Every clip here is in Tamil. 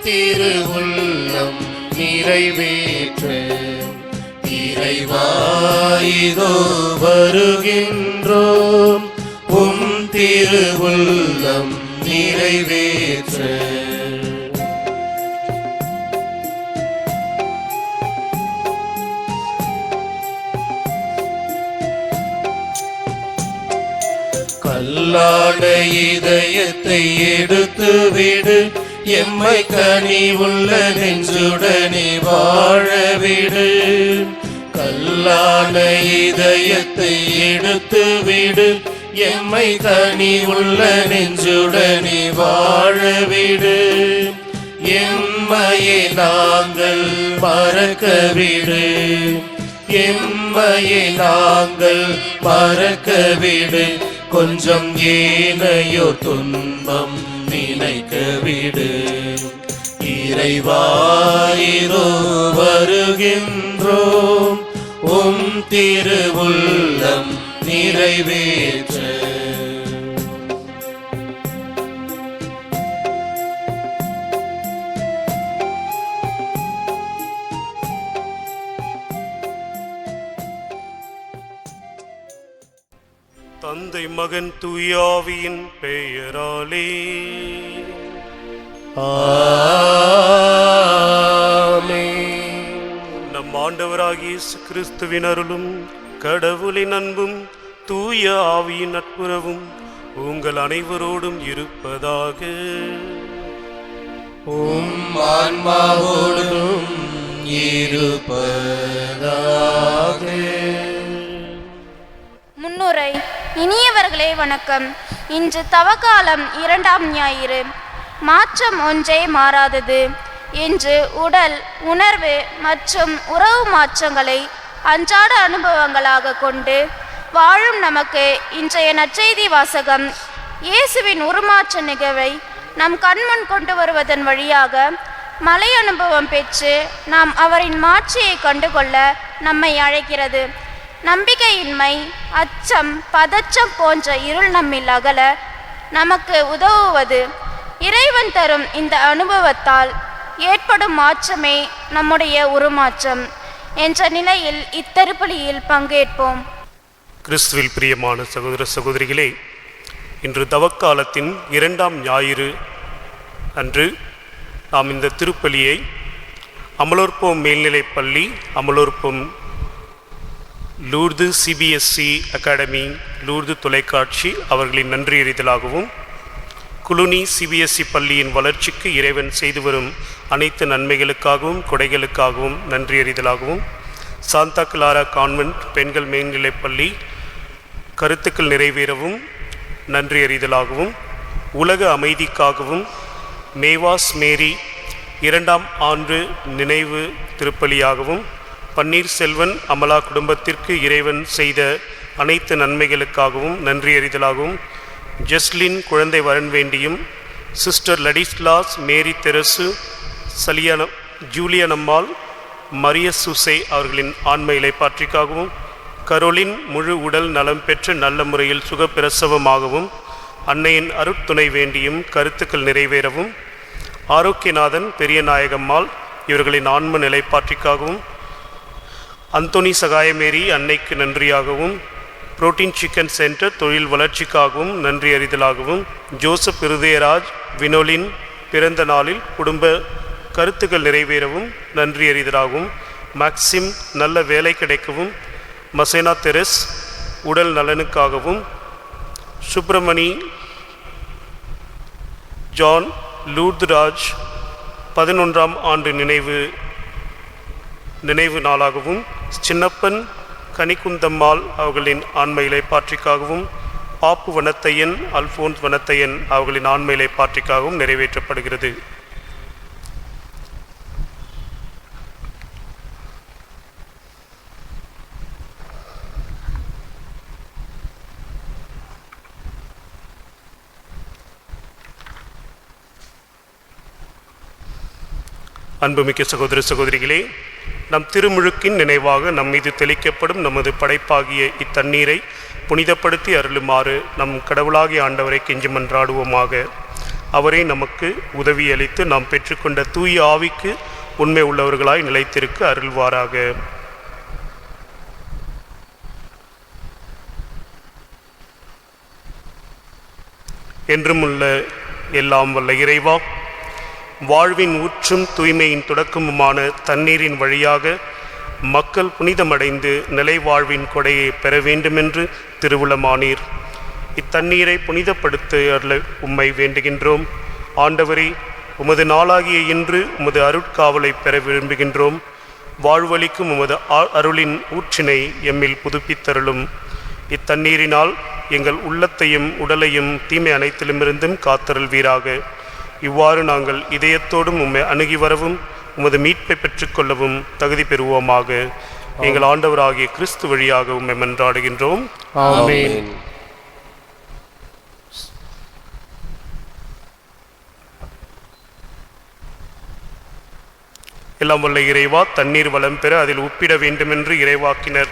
திருவுள்ளம் நிறைவேற்ற இறைவாயிதோ வருகின்றோம். திருவுள்ளம் நிறைவேற்ற கல்லான இதயத்தை எடுத்துவிடு, எம்மை கனிவுள்ள நெஞ்சுடனே வாழவிடு. கல்லான இதயத்தை எடுத்துவிடு, எம்மை கனிவுள்ள நெஞ்சுடனே வாழவிடு. எம்மையை நாங்கள் மறக்கவிடு, எம்மையை நாங்கள் மறக்கவிடு. கொஞ்சம் ஏனையோ துன்பம் நினைக்கவிடு. இறைவாயிரோ வருகின்றோம், திருவுள்ளம் நிறைவேற்ற. தந்தை மகன் தூயாவியின் பெயராலே ஆமென். நம் ஆண்டவராகிய இயேசு கிறிஸ்துவின் அருளும் கடவுளின் அன்பும் தூய ஆவியின் நட்புறவும் உங்கள் அனைவரோடும் இருப்பதாக. ஆன்மாவோடும் இருப்பதாக. முன்னுரை. இனியவர்களே வணக்கம். இன்று தவக்காலம் 2ஆம் ஞாயிறு. மாற்றம் ஒன்றே மாறாதது. இன்று உடல், உணர்வு மற்றும் உறவு மாற்றங்களை அன்றாட அனுபவங்களாக கொண்டு வாழும் நமக்கு இன்றைய நற்செய்தி வாசகம் இயேசுவின் உருமாற்ற நிகழ்வை நம் கண்முன் கொண்டு வருவதன் வழியாக மலை அனுபவம் பெற்று நாம் அவரின் மாட்சியை கண்டுகொள்ள நம்மை அழைக்கிறது. நம்பிக்கையின்மை, அச்சம், பதற்றம் போன்ற இருள் நம்மில் அகல நமக்கு உதவுவது இறைவன் தரும் இந்த அனுபவத்தால் ஏற்படும் மாற்றமே நம்முடைய உருமாற்றம் என்ற நிலையில் இத்தருப்பலியில் பங்கேற்போம். கிறிஸ்துவில் பிரியமான சகோதர சகோதரிகளே, இன்று தவக்காலத்தின் 2ஆம் ஞாயிறு அன்று நாம் இந்த திருப்பலியை அமலோற்பம் மேல்நிலைப் பள்ளி, Amalorpavam Lourdes CBSE academy, Lourdes தொலைக்காட்சி அவர்களின் நன்றியறிதலாகவும், குலுனி சிபிஎஸ்சி பள்ளியின் வளர்ச்சிக்கு இறைவன் செய்து வரும் அனைத்து நன்மைகளுக்காகவும் கொடைகளுக்காகவும் நன்றியறிதலாகவும், சாந்தா கிளாரா கான்வென்ட் பெண்கள் மேல்நிலைப் பள்ளி கருத்துக்கள் நிறைவேறவும் நன்றியறிதலாகவும், உலக அமைதிக்காகவும் மேவாஸ் மேரி 2ஆம் ஆண்டு நினைவு திருப்பலியாகவும், பன்னீர்செல்வன் அமலா குடும்பத்திற்கு இறைவன் செய்த அனைத்து நன்மைகளுக்காகவும் நன்றியறிதலாகவும், ஜஸ்லின் குழந்தை வரன் வேண்டியும், சிஸ்டர் லடிஸ்லாஸ், மேரி தெரசு, ஜூலியனம்மாள், மரிய சுசே அவர்களின் ஆன்ம இலைப்பாற்றிக்காகவும், கரோலின் முழு உடல் நலம் பெற்று நல்ல முறையில் சுகப்பிரசவமாகவும் அன்னையின் அருட்துணை வேண்டியும் கருத்துக்கள் நிறைவேறவும், ஆரோக்கியநாதன், பெரிய நாயகம்மாள் இவர்களின் ஆன்ம நிலைப்பாற்றிக்காகவும், அந்தோனி சகாயமேரி அன்னைக்கு நன்றியாகவும், புரோட்டீன் சிக்கன் சென்டர் தொழில் வளர்ச்சிக்காகவும் நன்றி அறிதலாகவும், ஜோசப் இருதயராஜ் வினோலின் பிறந்த நாளில் குடும்ப கருத்துக்கள் நிறைவேறவும் நன்றி அறிதலாகவும், மேக்சிம் நல்ல வேலை கிடைக்கவும், மசேனா தெரஸ் உடல் நலனுக்காகவும், சுப்பிரமணி ஜான் லூர்துராஜ் 11ஆம் ஆண்டு நினைவு நாளாகவும், சின்னப்பன் கனிக்குந்தம்மாள் அவர்களின் ஆன்ம இலைப்பாற்றிக்காகவும், பாப்பு வனத்தையன், அல்போன்ஸ் வனத்தையன் அவர்களின் ஆன்ம இலைப்பாற்றிக்காகவும் நிறைவேற்றப்படுகிறது. அன்புமிக்க சகோதர சகோதரிகளே, நம் திருமுழுக்கின் நினைவாக நம் மீது தெளிக்கப்படும் நமது படைப்பாகிய இத்தண்ணீரை புனிதப்படுத்தி அருளுமாறு நம் கடவுளாகிய ஆண்டவரை கெஞ்சி மன்றாடுவோமாக. அவரே நமக்கு உதவியளித்து நாம் பெற்றுக்கொண்ட தூய ஆவிக்கு உண்மை உள்ளவர்களாய் நிலைத்திருக்க அருள்வாராக. என்றும் உள்ள எல்லாம் வல்ல இறைவா, வாழ்வின் ஊற்றும் தூய்மையின் தொடக்கமுமான தண்ணீரின் வழியாக மக்கள் புனிதமடைந்து நிலை வாழ்வின் கொடையை பெற வேண்டுமென்று திருவுளமானீர். இத்தண்ணீரை புனிதப்படுத்த அருள உம்மை வேண்டுகின்றோம். ஆண்டவரே, உமது நாளாகிய இன்று உமது அருட்காவலை பெற விரும்புகின்றோம். வாழ்வளிக்கும் உமது அருளின் ஊற்றினை எம்மில் புதுப்பித்தருளும். இத்தண்ணீரினால் எங்கள் உள்ளத்தையும் உடலையும் தீமை அனைத்திலுமிருந்தும் காத்தருள்வீராக. இவ்வாறு நாங்கள் இதயத்தோடும் உம்மை அணுகி வரவும் உமது மீட்பை பெற்றுக்கொள்ளவும் தகுதி பெறுவோமாக. எங்கள் ஆண்டவராகிய கிறிஸ்து வழியாக உம்மை மன்றாடுகின்றோம். ஆமென். எல்லாம் வல்ல இறைவா, தண்ணீர் வளம் பெற அதில் உப்பிட வேண்டுமென்று இறைவாக்கினர்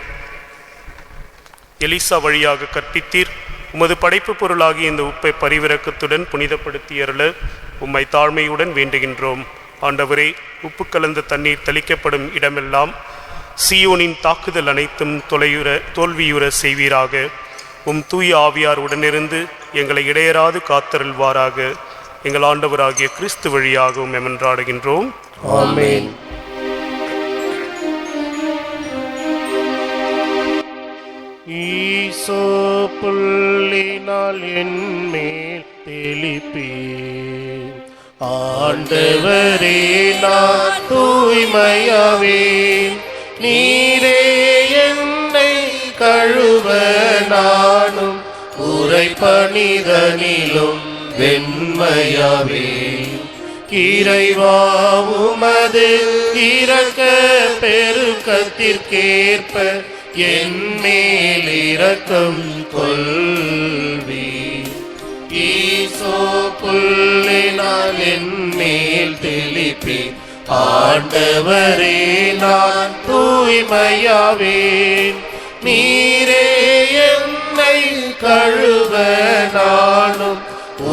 எலிசா வழியாக கற்பித்தீர். உமது படைப்பு பொருளாகிய இந்த உப்பை பரிவிரக்கத்துடன் புனிதப்படுத்தியருள உம்மை தாழ்மையுடன் வேண்டுகின்றோம். ஆண்டவரே, உப்பு கலந்த தண்ணீர் தெளிக்கப்படும் இடமெல்லாம் சீயோனின் தாக்குதல் அனைத்தும் தோல்வியுற செய்வீராக. உம் தூய ஆவியார் உடனிருந்து எங்களை இடையராது காத்தருள்வாராக. எங்கள் ஆண்டவராகிய கிறிஸ்து வழியாக உம்மை மன்றாடுகின்றோம். ஆமென். ஈசோ புள்ளினால் என்மேல் தெளிப்பேன். ஆண்டவரே, நான் தூய்மையாவேன். நீரே என்னை கழுவ நானும் உரைப்பணிதனிலும் வெண்மையாவேன். இறைவா, உமது இரக்க பெருக்கத்திற்கேற்ப என் மேல் இரக்கம் கொள்வி. ஈசோ புள்ளினால் என் மேல் தெளிப்பி. ஆண்டவரே, நான் தூய்மையாவேன். நீரே என்னை கழுவ நானும்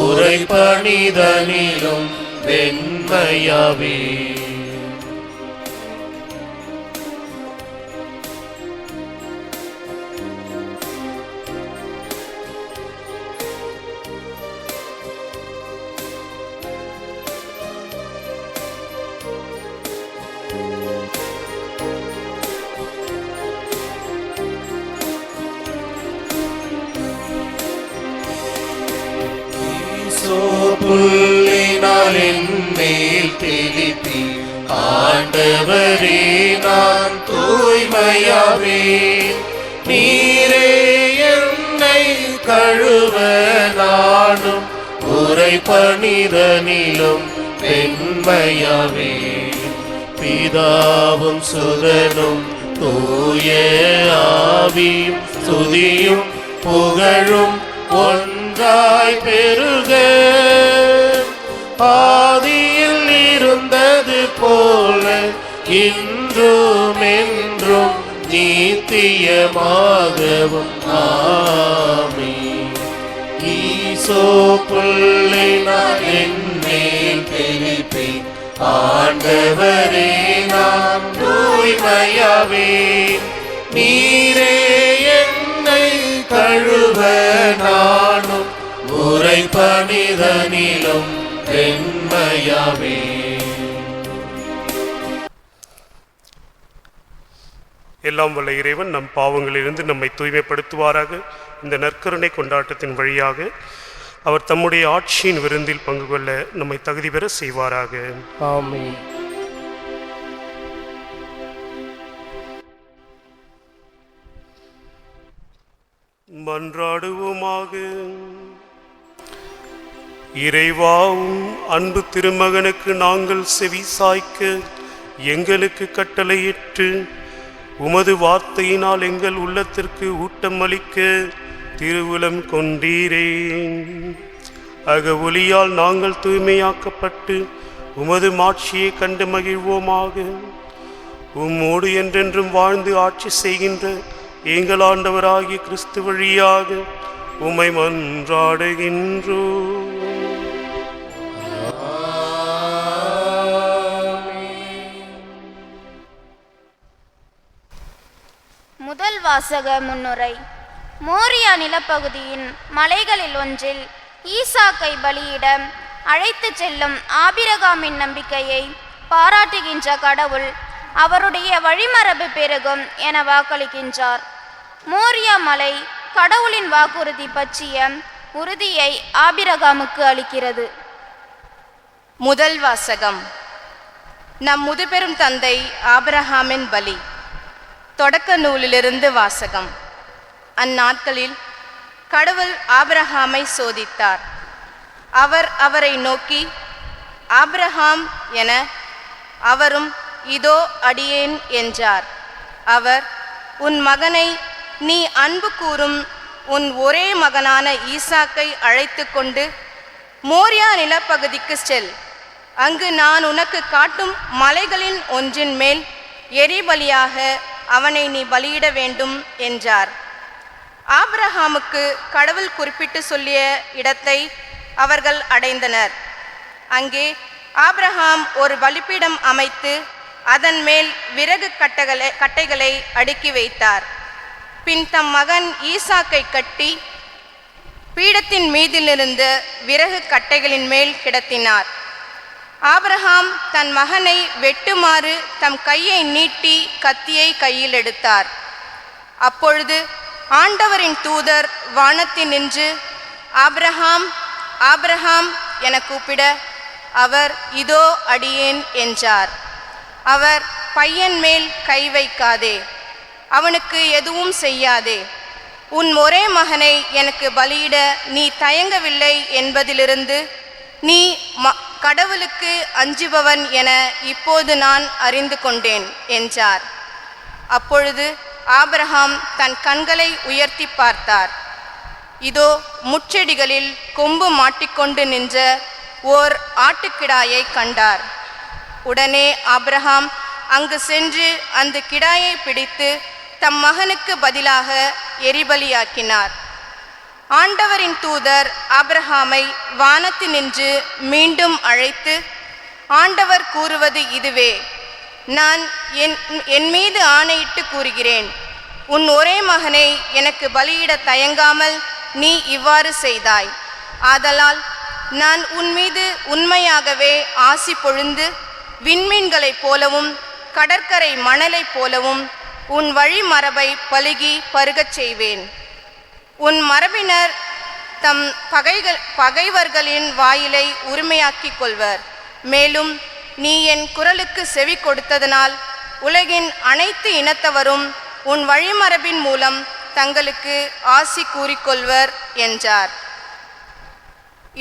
உரைப்பணிதனிலும் வெண்மையாவேன். புள்ளினால் என் மேல் தெளிப்பி. ஆண்டவரே, நான் தூய்மையாவேன். நீரே என்னை கழுவ நானும் உரைப்பணிதனிலும் வெண்மையாவேன். பிதாவும் சுதனும் தூய ஆவியும் துதியும் புகழும் ஒன்றாய் பெருக. ஆதியில் இருந்தது போல இன்றும் என்றும் நித்தியமாகவும் ஆமென். ஈசோ புள்ளினால் என் மேல் தெளிப்பி. ஆண்டவரே, நான் தூய்மையாவேன். நீரே என்னை கழுவ நானும் உரைப்பணிதனிலும் வெண்மையாவேன். எல்லாம் வல்ல இறைவன் நம் பாவங்களிலிருந்து நம்மை தூய்மைப்படுத்துவாராக. இந்த நற்கருணை கொண்டாட்டத்தின் வழியாக அவர் தம்முடைய ஆட்சியின் விருந்தில் பங்கு கொள்ள நம்மை தகுதி பெற செய்வாராக. ஆமென். மன்றாடுவோமாக. இறைவாவும் அன்பு திருமகனுக்கு நாங்கள் செவி சாய்க்க எங்களுக்கு கட்டளையிட்டு உமது வார்த்தையினால் எங்கள் உள்ளத்திற்கு ஊட்டம் அளிக்க திருவுளம் கொண்டீரே. அக ஒளியால் நாங்கள் தூய்மையாக்கப்பட்டு உமது மாட்சியை கண்டு மகிழ்வோமாக. உம்மோடு என்றென்றும் வாழ்ந்து ஆட்சி செய்கின்ற எங்கள் ஆண்டவராகிய கிறிஸ்து வழியாக உம்மை மன்றாடுகின்றோம். வாசக முன்னுரை. மோரியா நிலப்பகுதியின் மலைகளில் ஒன்றில் ஈசாக்கை பலியிட அழைத்து செல்லும் ஆபிரகாமின் நம்பிக்கையை பாராட்டுகின்ற கடவுள் அவருடைய வழிமரபு பெருகும் என வாக்களிக்கின்றார். மோரியா மலை கடவுளின் வாக்குறுதி பற்றிய உறுதியை ஆபிரகாமுக்கு அளிக்கிறது. முதல் வாசகம். நம் முதுபெரும் தந்தை ஆபிரகாமின் பலி. தொடக்க நூலிலிருந்து வாசகம். அந்நாட்களில் கடவுள் ஆபிரகாமை சோதித்தார். அவர் அவரை நோக்கி, ஆபிரகாம் என. அவரும், இதோ அடியேன் என்றார். அவர், உன் மகனை, நீ அன்பு கூறும் உன் ஒரே மகனான ஈசாக்கை அழைத்து கொண்டு மோரியா நிலப்பகுதிக்கு செல். அங்கு நான் உனக்கு காட்டும் மலைகளின் ஒன்றின் மேல் எரிபலியாக அவனை நீ பலியிட வேண்டும் என்றார். ஆபிரகாமுக்கு கடவுள் குறிப்பிட்டு சொல்லிய இடத்தை அவர்கள் அடைந்தனர். அங்கே ஆபிரகாம் ஒரு பலிபீடம் அமைத்து அதன் மேல் விறகு கட்டைகளை அடுக்கி வைத்தார். பின் தம் மகன் ஈசாக்கை கட்டி பீடத்தின் மீதிலிருந்த விறகு கட்டைகளின் மேல் கிடத்தினார். ஆபிரகாம் தன் மகனை வெட்டுமாறு தம் கையை நீட்டி கத்தியை கையில் எடுத்தார். அப்பொழுது ஆண்டவரின் தூதர் வானத்தில் நின்று, ஆபிரகாம், ஆபிரகாம் என கூப்பிட, அவர், இதோ அடியேன் என்றார். அவர், பையன் மேல் கை வைக்காதே, அவனுக்கு எதுவும் செய்யாதே. உன் ஒரே மகனை எனக்கு பலியிட நீ தயங்கவில்லை என்பதிலிருந்து நீ கடவுளுக்கு அஞ்சுபவன் என இப்போது நான் அறிந்து கொண்டேன் என்றார். அப்பொழுது ஆபிரகாம் தன் கண்களை உயர்த்தி பார்த்தார். இதோ முட்செடிகளில் கொம்பு மாட்டிக்கொண்டு நின்ற ஓர் ஆட்டுக்கிடாயை கண்டார். உடனே ஆபிரகாம் அங்கு சென்று அந்த கிடாயை பிடித்து தம் மகனுக்கு பதிலாக எரிபலியாக்கினார். ஆண்டவரின் தூதர் ஆபிரகாமை வானத்தினின்று மீண்டும் அழைத்து, ஆண்டவர் கூறுவது இதுவே, நான் என் மீது ஆணையிட்டு கூறுகிறேன், உன் ஒரே மகனை எனக்கு பலியிட தயங்காமல் நீ இவ்வாறு செய்தாய். ஆதலால் நான் உன் மீது உண்மையாகவே ஆசி பொழிந்து விண்மீன்களைப் போலவும் கடற்கரை மணலைப் போலவும் உன் வழிமரபை பலுகி பருகச் செய்வேன். உன் மரபினர் தம் பகைவர்களின் வாயிலை உரிமையாக்கிக் கொள்வர். மேலும் நீ என் குரலுக்கு செவி கொடுத்ததனால் உலகின் அனைத்து இனத்தவரும் உன் வழிமரபின் மூலம் தங்களுக்கு ஆசி கூறிக்கொள்வர் என்றார்.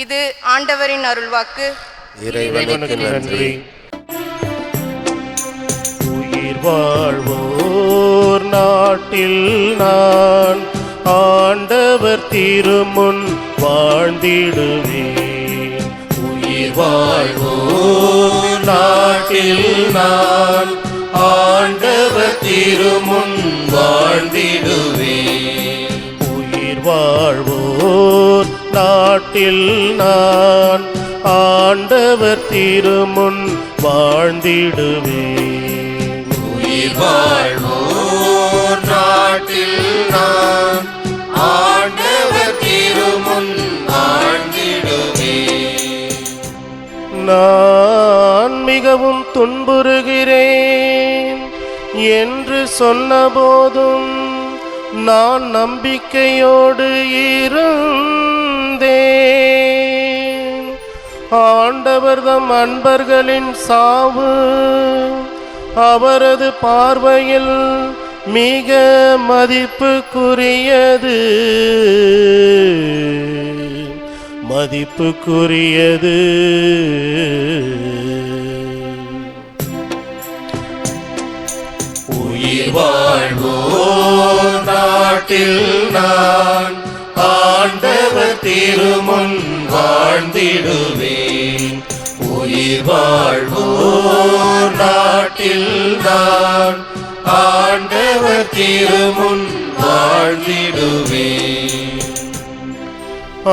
இது ஆண்டவரின் அருள்வாக்கு. இறைவனுக்கு நன்றி. உயிர் வாழ்வோர் நாட்டில் நான் ஆண்டவர் திருமுன் வாழ்ந்திடுவேன். உயிர் வாழ்வோர் நாட்டில் நான் ஆண்டவர் திருமுன் வாழ்ந்திடுவேன். உயிர் வாழ்வோர் நாட்டில் நான் ஆண்டவர் திருமுன் வாழ்ந்திடுவேன். உயிர் வாழ்வோர் நாட்டில் நான் ஆண்டவர் திருமுன் வாழ்ந்திடுவேன். நான் மிகவும் துன்புறுகிறேன் என்று சொன்னபோதும் நான் நம்பிக்கையோடு இருந்தேன். ஆண்டவர் தம் அன்பர்களின் சாவு அவரது பார்வையில் மிக மதிப்புக்குரியது. உயிர் வாழ்வோர் நாட்டில் நான் ஆண்டவர் திருமுன் வாழ்ந்திடுவேன். உயிர் வாழ்வோர் நாட்டில் நான் ஆண்டவர் திருமுன் வாழ்ந்திடுவேன்.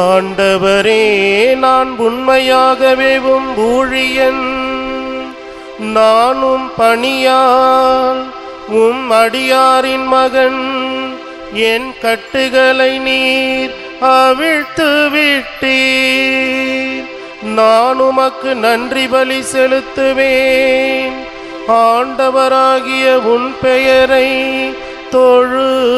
ஆண்டவரே, நான் உண்மையாகவே உம் ஊழியன். நானும் பணியால் உம் அடியாரின் மகன் என் கட்டுகளை நீர் அவிழ்த்து விட்டீர். நான் உமக்கு நன்றி பலி செலுத்துவேன். ஆண்டவராகிய உன் பெயரை தொழுவேன்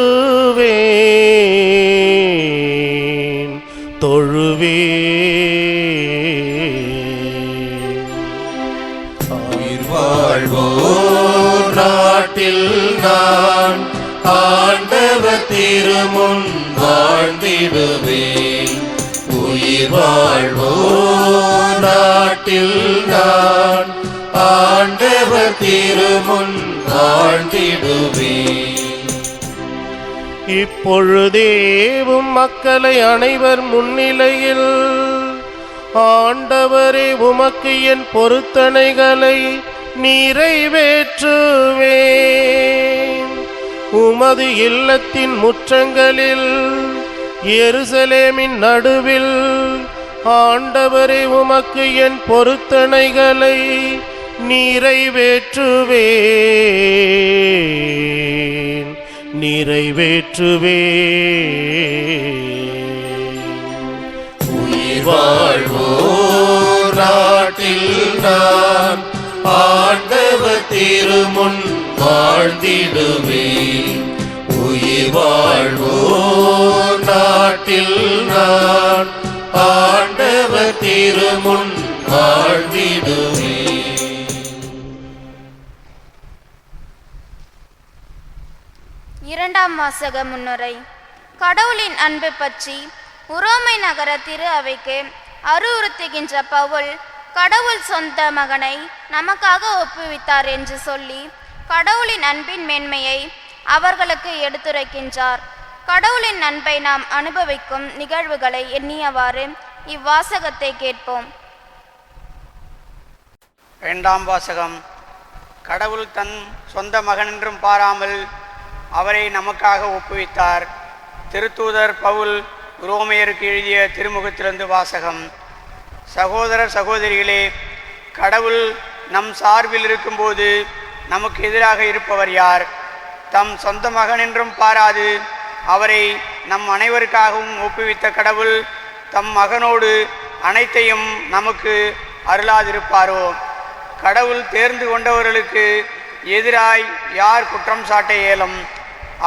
தொழுவேன். உயிர் வாழ்வோர் நாட்டில் நான் ஆண்டவர் திருமுன் வாழ்ந்திடுவேன். உயிர் வாழ்வோர் நாட்டில் நான் ஆண்டவர் திருமுன் வாழ்ந்திடுவேன். இப்பொழுதேவும் மக்களை அனைவர் முன்னிலையில் ஆண்டவரே உமக்கு என் பொருத்தனைகளை நிறைவேற்றுவேன். உமது இல்லத்தின் முற்றங்களில் எருசலேமின் நடுவில் ஆண்டவரே உமக்கு என் பொருத்தனைகளை நிறைவேற்றுவேன் நிறைவேற்றுவேன். உயிர் வாழ்வோர் நாட்டில் நான் ஆண்டவர் திருமுன் வாழ்ந்திடுவேன். உயிர் வாழ்வோர் நாட்டில் நான் ஆண்டவர் திருமுன் வாழ்ந்திடுவேன். இரண்டாம் வாசக முன்னுரை. கடவுளின் அன்பு பற்றி உரோமை நகர திரு அவைக்கு அறிவுறுத்துகின்ற பவுல் கடவுள் சொந்த மகனை நமக்காக ஒப்புவித்தார் என்று சொல்லி கடவுளின் அன்பின் மேன்மையை அவர்களுக்கு எடுத்துரைக்கின்றார். கடவுளின் அன்பை நாம் அனுபவிக்கும் நிகழ்வுகளை எண்ணியவாறு இவ்வாசகத்தை கேட்போம். இரண்டாம் வாசகம். கடவுள் தன் சொந்த மகனென்றும் பாராமல் அவரை நமக்காக ஒப்புவித்தார். திருத்தூதர் பவுல் உரோமையருக்கு எழுதிய திருமுகத்திலிருந்து வாசகம். சகோதரர் சகோதரிகளே, கடவுள் நம் சார்பில் இருக்கும்போது நமக்கு எதிராக இருப்பவர் யார்? தம் சொந்த மகனென்றும் பாராது அவரை நம் அனைவருக்காகவும் ஒப்புவித்த கடவுள் தம் மகனோடு அனைத்தையும் நமக்கு அருளாதிருப்பாரோ? கடவுள் தேர்ந்து கொண்டவர்களுக்கு எதிராய் யார் குற்றம் சாட்ட இயலும்?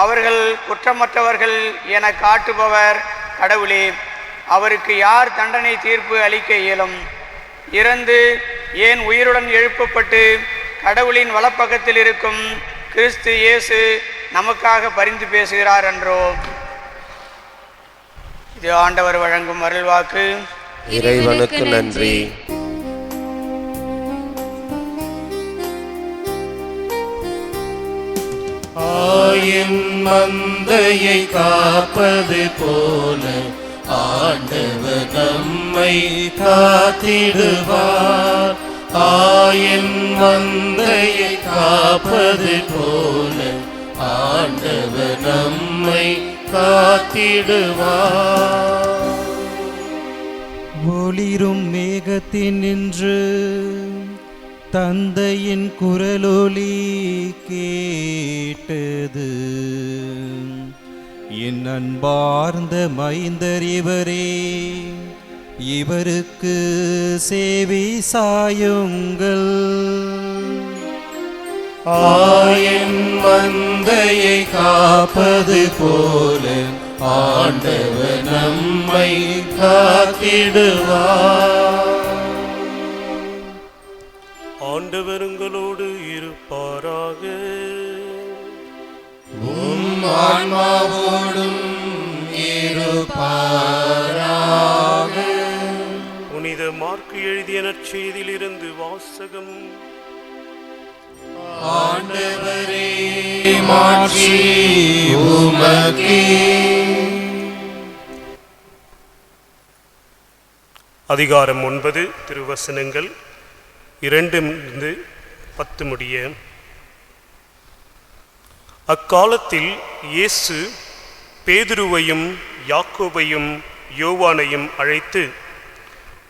அவர்கள் குற்றமற்றவர்கள் என காட்டுபவர் கடவுளே. அவருக்கு யார் தண்டனை தீர்ப்பு அளிக்க இயலும்? இறந்து ஏன் உயிருடன் எழுப்பப்பட்டு கடவுளின் வலப்பக்கத்தில் இருக்கும் கிறிஸ்து இயேசு நமக்காக பரிந்து பேசுகிறார் என்றோ? இது ஆண்டவர் வழங்கும் அருள்வாக்கு. இறைவனுக்கு நன்றி. ஆயின் மந்தையை காப்பது போல ஆண்டவர் நம்மை காத்திடுவார். ஆயின் மந்தையை காப்பது போல ஆண்டவர் நம்மை காத்திடுவார். ஒளிரும் மேகத்தினின்று தந்தையின் குரலொலி கேட்டது. என் அன்பார்ந்த மைந்தர் இவரே, இவருக்கு சேவை சாயுங்கள். ஆயின் மந்தையை காப்பது போல ஆண்டவர் நம்மை காத்திடுவார். ஆண்டவர் உங்களோடு இருப்பாராக. உம் ஆன்மாவோடும் இருப்பாராக. புனித மார்க்கு எழுதிய நற்செய்தியிலிருந்து வாசகம். ஆண்டவரே, மாட்சி உமக்கே. அதிகாரம் 9, திருவசனங்கள் 2-10 முடிய. அக்காலத்தில் இயேசு பேதுருவையும் யாக்கோபையும் யோவானையும் அழைத்து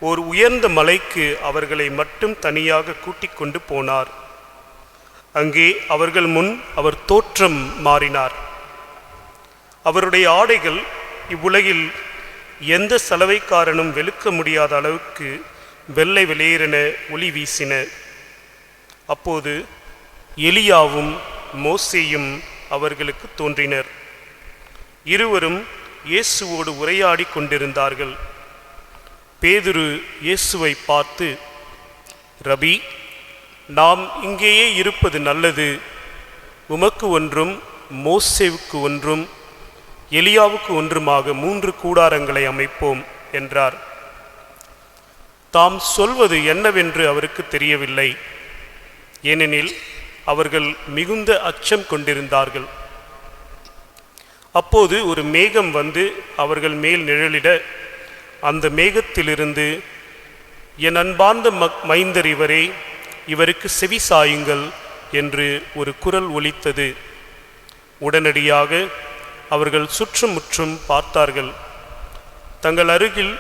ஓர் உயர்ந்த மலைக்கு அவர்களை மட்டும் தனியாக கூட்டிக் கொண்டு போனார். அங்கே அவர்கள் முன் அவர் தோற்றம் மாறினார். அவருடைய ஆடைகள் இவ்வுலகில் எந்த சலவைக்காரனும் வெளுக்க முடியாத அளவுக்கு வெள்ளை வெளியேறின ஒளி வீசின. அப்போது எலியாவும் மோசேயும் அவர்களுக்கு தோன்றினர். இருவரும் இயேசுவோடு உரையாடி கொண்டிருந்தார்கள். பேதுரு இயேசுவை பார்த்து, ரபி, நாம் இங்கேயே இருப்பது நல்லது. உமக்கு ஒன்றும், மோசேவுக்கு ஒன்றும், எலியாவுக்கு ஒன்றுமாக 3 கூடாரங்களை அமைப்போம் என்றார். தாம் சொல்வது என்னவென்று அவருக்கு தெரியவில்லை. ஏனெனில் அவர்கள் மிகுந்த அச்சம் கொண்டிருந்தார்கள். அப்போது ஒரு மேகம் வந்து அவர்கள் மேல் நிழலிட, அந்த மேகத்திலிருந்து, என் அன்பார்ந்த மைந்தர் இவரே, இவருக்கு செவி சாயுங்கள் என்று ஒரு குரல் ஒலித்தது. உடனடியாக அவர்கள் சுற்றுமுற்றும் பார்த்தார்கள். தங்கள் அருகில்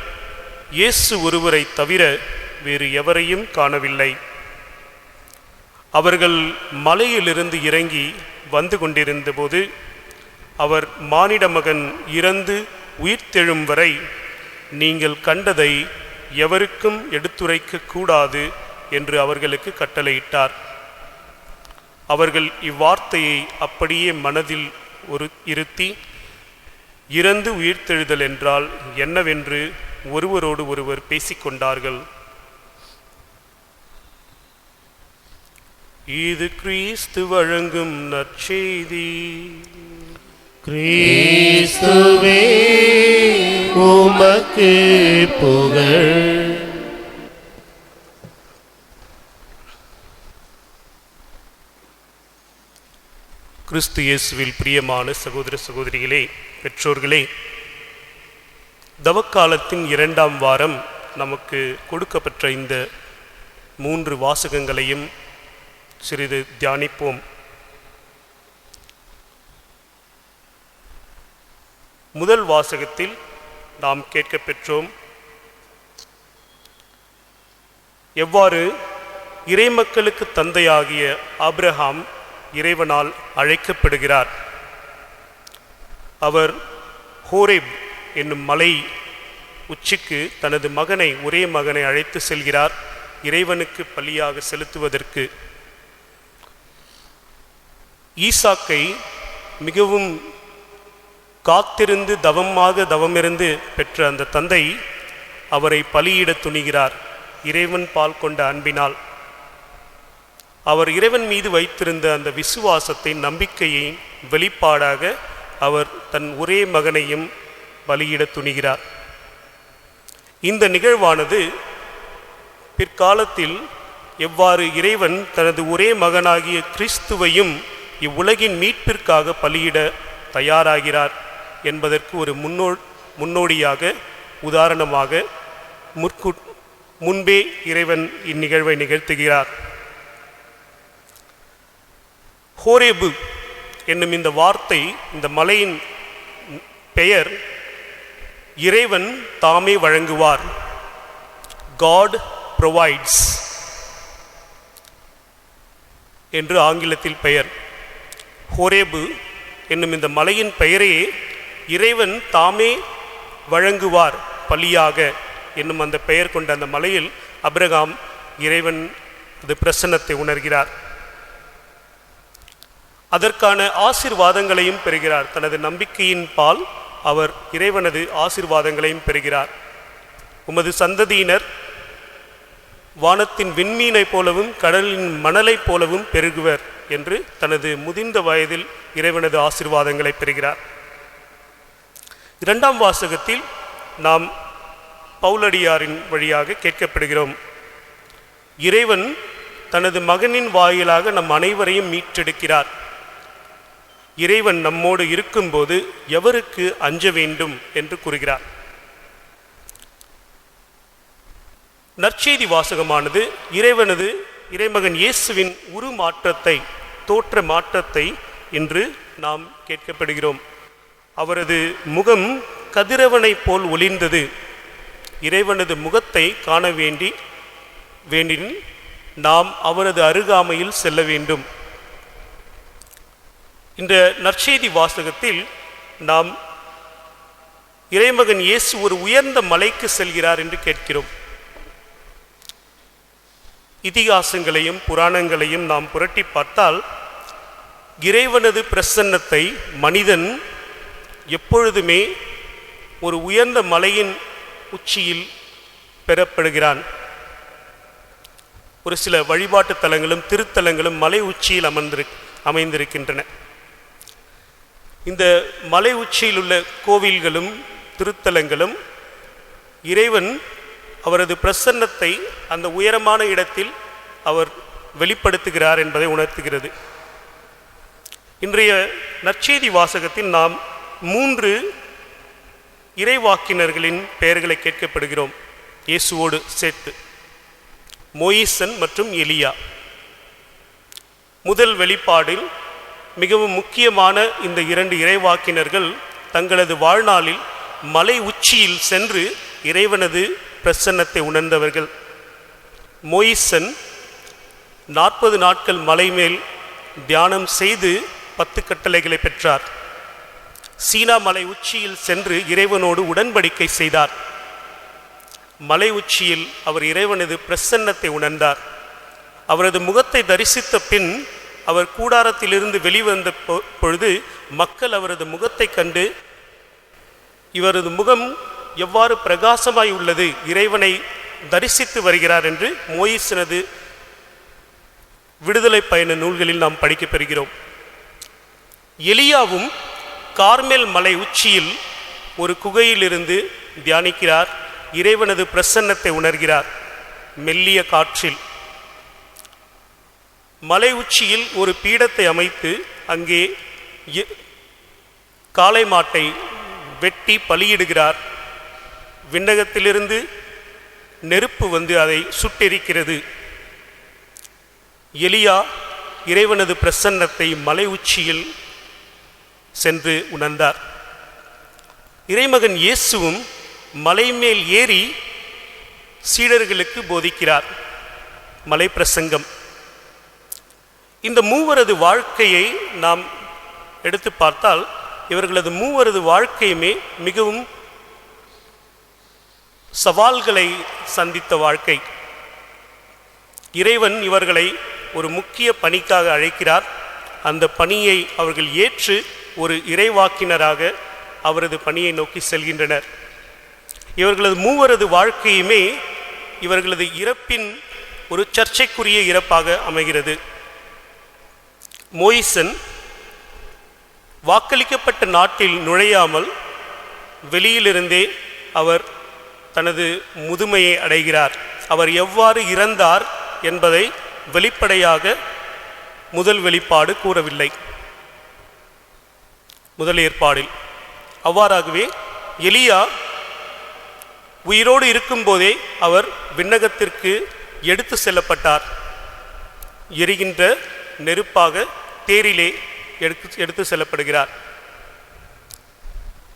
இயேசு ஒருவரை தவிர வேறு எவரையும் காணவில்லை. அவர்கள் மலையிலிருந்து இறங்கி வந்து கொண்டிருந்தபோது அவர், மானிட மகன் இறந்து உயிர்த்தெழும் வரை நீங்கள் கண்டதை எவருக்கும் எடுத்துரைக்க கூடாது என்று அவர்களுக்கு கட்டளையிட்டார். அவர்கள் இவ்வார்த்தையை அப்படியே மனதில் இருத்தி, இறந்து உயிர்த்தெழுதல் என்றால் என்னவென்று ஒருவரோடு ஒருவர் பேசிக்கொண்டார்கள். இது கிறிஸ்து வழங்கும் நற்செய்தி. கிறிஸ்துவே உமக்கு புகழ். கிறிஸ்து இயேசுவில் பிரியமான சகோதர சகோதரிகளே, பெற்றோர்களே, தவக்காலத்தின் 2ஆம் வாரம் நமக்கு கொடுக்கப்பட்ட இந்த 3 வாசகங்களையும் சிறிது தியானிப்போம். முதல் வாசகத்தில் நாம் கேட்க பெற்றோம், எவ்வாறு இறைமக்களுக்கு தந்தையாகிய ஆபிரகாம் இறைவனால் அழைக்கப்படுகிறார். அவர் ஹோரேப் என்னும் மலை உச்சிக்கு தனது மகனை, ஒரே மகனை அழைத்து செல்கிறார் இறைவனுக்கு பலியாக செலுத்துவதற்கு. ஈசாக்கை மிகவும் காத்திருந்து தவமிருந்து பெற்ற அந்த தந்தை அவரை பலியிட துணிகிறார் இறைவன் பால் கொண்ட அன்பினால். அவர் இறைவன் மீது வைத்திருந்த அந்த விசுவாசத்தை, நம்பிக்கையை வெளிப்பாடாக அவர் தன் ஒரே மகனையும் பலியிட துணிகிறார். இந்த நிகழ்வானது பிற்காலத்தில் எவ்வாறு இறைவன் தனது ஒரே மகனாகிய கிறிஸ்துவையும் இவ்வுலகின் மீட்பிற்காக பலியிட தயாராகிறார் என்பதற்கு ஒரு முன்னோடியாக, உதாரணமாக முன்பே இறைவன் இந்நிகழ்வை நிகழ்த்துகிறார். ஹோரேபு என்னும் இந்த வார்த்தை, இந்த மலையின் பெயர் இறைவன் தாமே வழங்குவார், காட் ப்ரொவைட்ஸ் என்று ஆங்கிலத்தில் பெயர். ஹோரேபு என்னும் இந்த மலையின் பெயரையே இறைவன் தாமே வழங்குவார் பலியாக என்னும் அந்த பெயர் கொண்ட அந்த மலையில் ஆபிரகாம் இறைவன் அது பிரசன்னத்தை உணர்கிறார். அதற்கான ஆசீர்வாதங்களையும் பெறுகிறார். தனது நம்பிக்கையின் பால் அவர் இறைவனது ஆசீர்வாதங்களையும் பெறுகிறார். உமது சந்ததியினர் வானத்தின் விண்மீனை போலவும் கடலின் மணலைப் போலவும் பெருகுவர் என்று தனது முதிர்ந்த வயதில் இறைவனது ஆசீர்வாதங்களை பெறுகிறார். 2ஆம் வாசகத்தில் நாம் பவுலடியாரின் வழியாக கேட்கப்படுகிறோம், இறைவன் தனது மகனின் வாயிலாக நம் அனைவரையும் மீட்டெடுக்கிறார். இறைவன் நம்மோடு இருக்கும்போது எவருக்கு அஞ்ச வேண்டும் என்று கூறுகிறார். நற்செய்தி வாசகமானது இறைவனது இறைமகன் இயேசுவின் உருமாற்றத்தை, தோற்ற மாற்றத்தை இன்று நாம் கேட்கப்படுகிறோம். அவரது முகம் கதிரவனைப் போல் ஒளிர்ந்தது. இறைவனது முகத்தை காண வேண்டின் நாம் அவரது அருகாமையில் செல்ல வேண்டும். இந்த நற்செய்தி வாசகத்தில் நாம் இறைமகன் இயேசு ஒரு உயர்ந்த மலைக்கு செல்கிறார் என்று கேட்கிறோம். இதிகாசங்களையும் புராணங்களையும் நாம் புரட்டி பார்த்தால் இறைவனது பிரசன்னத்தை மனிதன் எப்பொழுதுமே ஒரு உயர்ந்த மலையின் உச்சியில் பெறப்படுகிறான். ஒரு சில வழிபாட்டு தலங்களும் திருத்தலங்களும் மலை உச்சியில் அமைந்திருக்கின்றன. இந்த மலை உச்சியில் உள்ள கோவில்களும் திருத்தலங்களும் இறைவன் அவரது பிரசன்னத்தை அந்த உயரமான இடத்தில் அவர் வெளிப்படுத்துகிறார் என்பதை உணர்த்துகிறது. இன்றைய நற்செய்தி வாசகத்தில் நாம் 3 இறைவாக்கினர்களின் பெயர்களை கேட்கப்படுகிறோம் இயேசுவோடு சேர்த்து. மோயிசன் மற்றும் எலியா. முதல் வெளிப்பாடில் மிகவும் முக்கியமான இந்த 2 இறைவாக்கினர்கள் தங்களது வாழ்நாளில் மலை உச்சியில் சென்று இறைவனது பிரசன்னத்தை உணர்ந்தவர்கள். மோயிசன் 40 நாட்கள் மலை மேல் தியானம் செய்து 10 கட்டளைகளை பெற்றார். சீனா மலை உச்சியில் சென்று இறைவனோடு உடன்படிக்கை செய்தார். மலை உச்சியில் அவர் இறைவனது பிரசன்னத்தை உணர்ந்தார். அவரது முகத்தை தரிசித்த பின் அவர் கூடாரத்திலிருந்து வெளிவந்த பொழுது மக்கள் அவரது முகத்தை கண்டு இவரது முகம் எவ்வாறு பிரகாசமாய் உள்ளது, இறைவனை தரிசித்து வருகிறார் என்று மோயிசனது விடுதலை பயண நூல்களில் நாம் படிக்க பெறுகிறோம். எலியாவும் கார்மேல் மலை உச்சியில் ஒரு குகையிலிருந்து தியானிக்கிறார். இறைவனது பிரசன்னத்தை உணர்கிறார். மெல்லிய காற்றில் மலை உச்சியில் ஒரு பீடத்தை அமைத்து அங்கே காளை மாட்டை வெட்டி பலியிடுகிறார். விண்ணகத்திலிருந்து நெருப்பு வந்து அதை சுட்டெரிக்கிறது. எலியா இறைவனது பிரசன்னத்தை மலை உச்சியில் சென்று உணர்ந்தார். இறைமகன் இயேசுவும் மலை மேல் ஏறி சீடர்களுக்கு போதிக்கிறார். மலை பிரசங்கம். இந்த மூவரது வாழ்க்கையை நாம் எடுத்து பார்த்தால் இவர்களது மூவரது வாழ்க்கையுமே மிகவும் சவால்களை சந்தித்த வாழ்க்கை. இறைவன் இவர்களை ஒரு முக்கிய பணிக்காக அழைக்கிறார். அந்த பணியை அவர்கள் ஏற்று ஒரு இறைவாக்கினராக அவரது பணியை நோக்கி செல்கின்றனர். இவர்களது மூவரது வாழ்க்கையுமே இவர்களது இறப்பின் ஒரு சர்ச்சைக்குரிய இறப்பாக அமைகிறது. மோயிசன் வாக்களிக்கப்பட்ட நாட்டில் நுழையாமல் வெளியிலிருந்தே அவர் தனது முதுமையை அடைகிறார். அவர் எவ்வாறு இறந்தார் என்பதை வெளிப்படையாக முதல் வெளிப்பாடு கூறவில்லை. முதல் ஏற்பாடில் அவ்வாறாகவே எலியா உயிரோடு இருக்கும்போதே அவர் விண்ணகத்திற்கு எடுத்து செல்லப்பட்டார். எரிகின்ற நெருப்பாக தேரிலே எடுத்து செல்லப்படுகிறார்.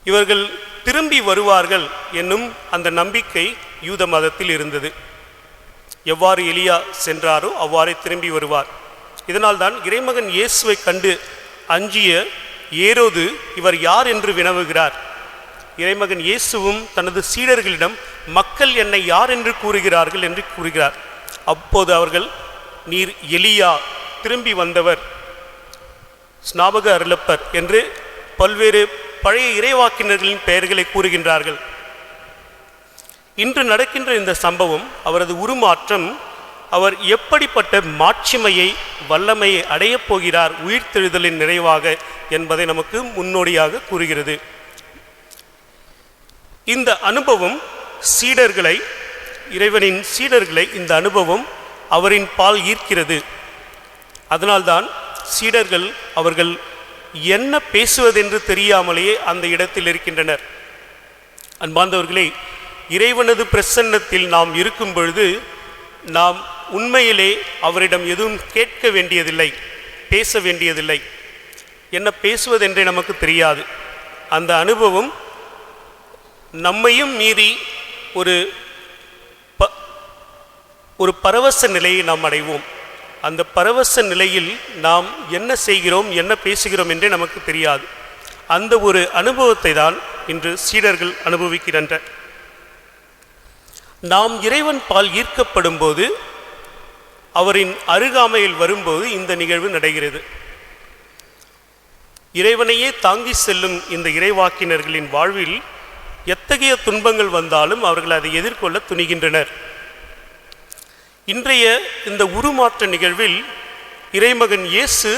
இவர்கள் திரும்பி வருவார்கள் என்னும் அந்த நம்பிக்கை யூத மதத்தில் இருந்தது. எவ்வாறு எலியா சென்றாரோ அவ்வாறே திரும்பி வருவார். இதனால்தான் இறைமகன் இயேசுவை கண்டு அஞ்சிய ஏரோது இவர் யார் என்று வினவுகிறார். இறைமகன் இயேசுவும் தனது சீடர்களிடம் மக்கள் என்னை யார் என்று கூறுகிறார்கள் என்று கூறுகிறார். அப்போது அவர்கள் நீர் எலியா, திரும்பி வந்தவர், ஸ்நாபக அருளப்பர் என்று பல்வேறு பழைய இறைவாக்கினர்களின் பெயர்களை கூறுகின்றார்கள். இன்று நடக்கின்ற இந்த சம்பவம், அவரது உருமாற்றம், அவர் எப்படிப்பட்ட மாட்சிமையை வல்லமையை அடையப் போகிறார் உயிர்த்தெழுதலின் நிறைவாக என்பதை நமக்கு முன்னோடியாக கூறுகிறது. இந்த அனுபவம் சீடர்களை, இறைவனின் சீடர்களை இந்த அனுபவம் அவரின் பால் ஈர்க்கிறது. அதனால்தான் சீடர்கள் அவர்கள் என்ன பேசுவதென்று தெரியாமலேயே அந்த இடத்தில் இருக்கின்றனர். அன்பார்ந்தவர்களே, இறைவனது பிரசன்னத்தில் நாம் இருக்கும் பொழுது நாம் உண்மையிலே அவரிடம் எதுவும் கேட்க வேண்டியதில்லை, பேச வேண்டியதில்லை. என்ன பேசுவதென்றே நமக்கு தெரியாது. அந்த அனுபவம் நம்மையும் மீறி ஒரு பரவச நிலையை நாம் அடைவோம். அந்த பரவச நிலையில் நாம் என்ன செய்கிறோம், என்ன பேசுகிறோம் என்றே நமக்கு தெரியாது. அந்த ஒரு அனுபவத்தை தான் இன்று சீடர்கள் அனுபவிக்கின்றனர். நாம் இறைவன் பால் ஈர்க்கப்படும் போது, அவரின் அருகாமையில் வரும்போது இந்த நிகழ்வு நடைகிறது. இறைவனையே தாங்கி செல்லும் இந்த இறைவாக்கினர்களின் வாழ்வில் எத்தகைய துன்பங்கள் வந்தாலும் அவர்கள் அதை எதிர்கொள்ள துணிகின்றனர். இன்றைய இந்த உருமாற்ற நிகழ்வில் இறைமகன் இயேசு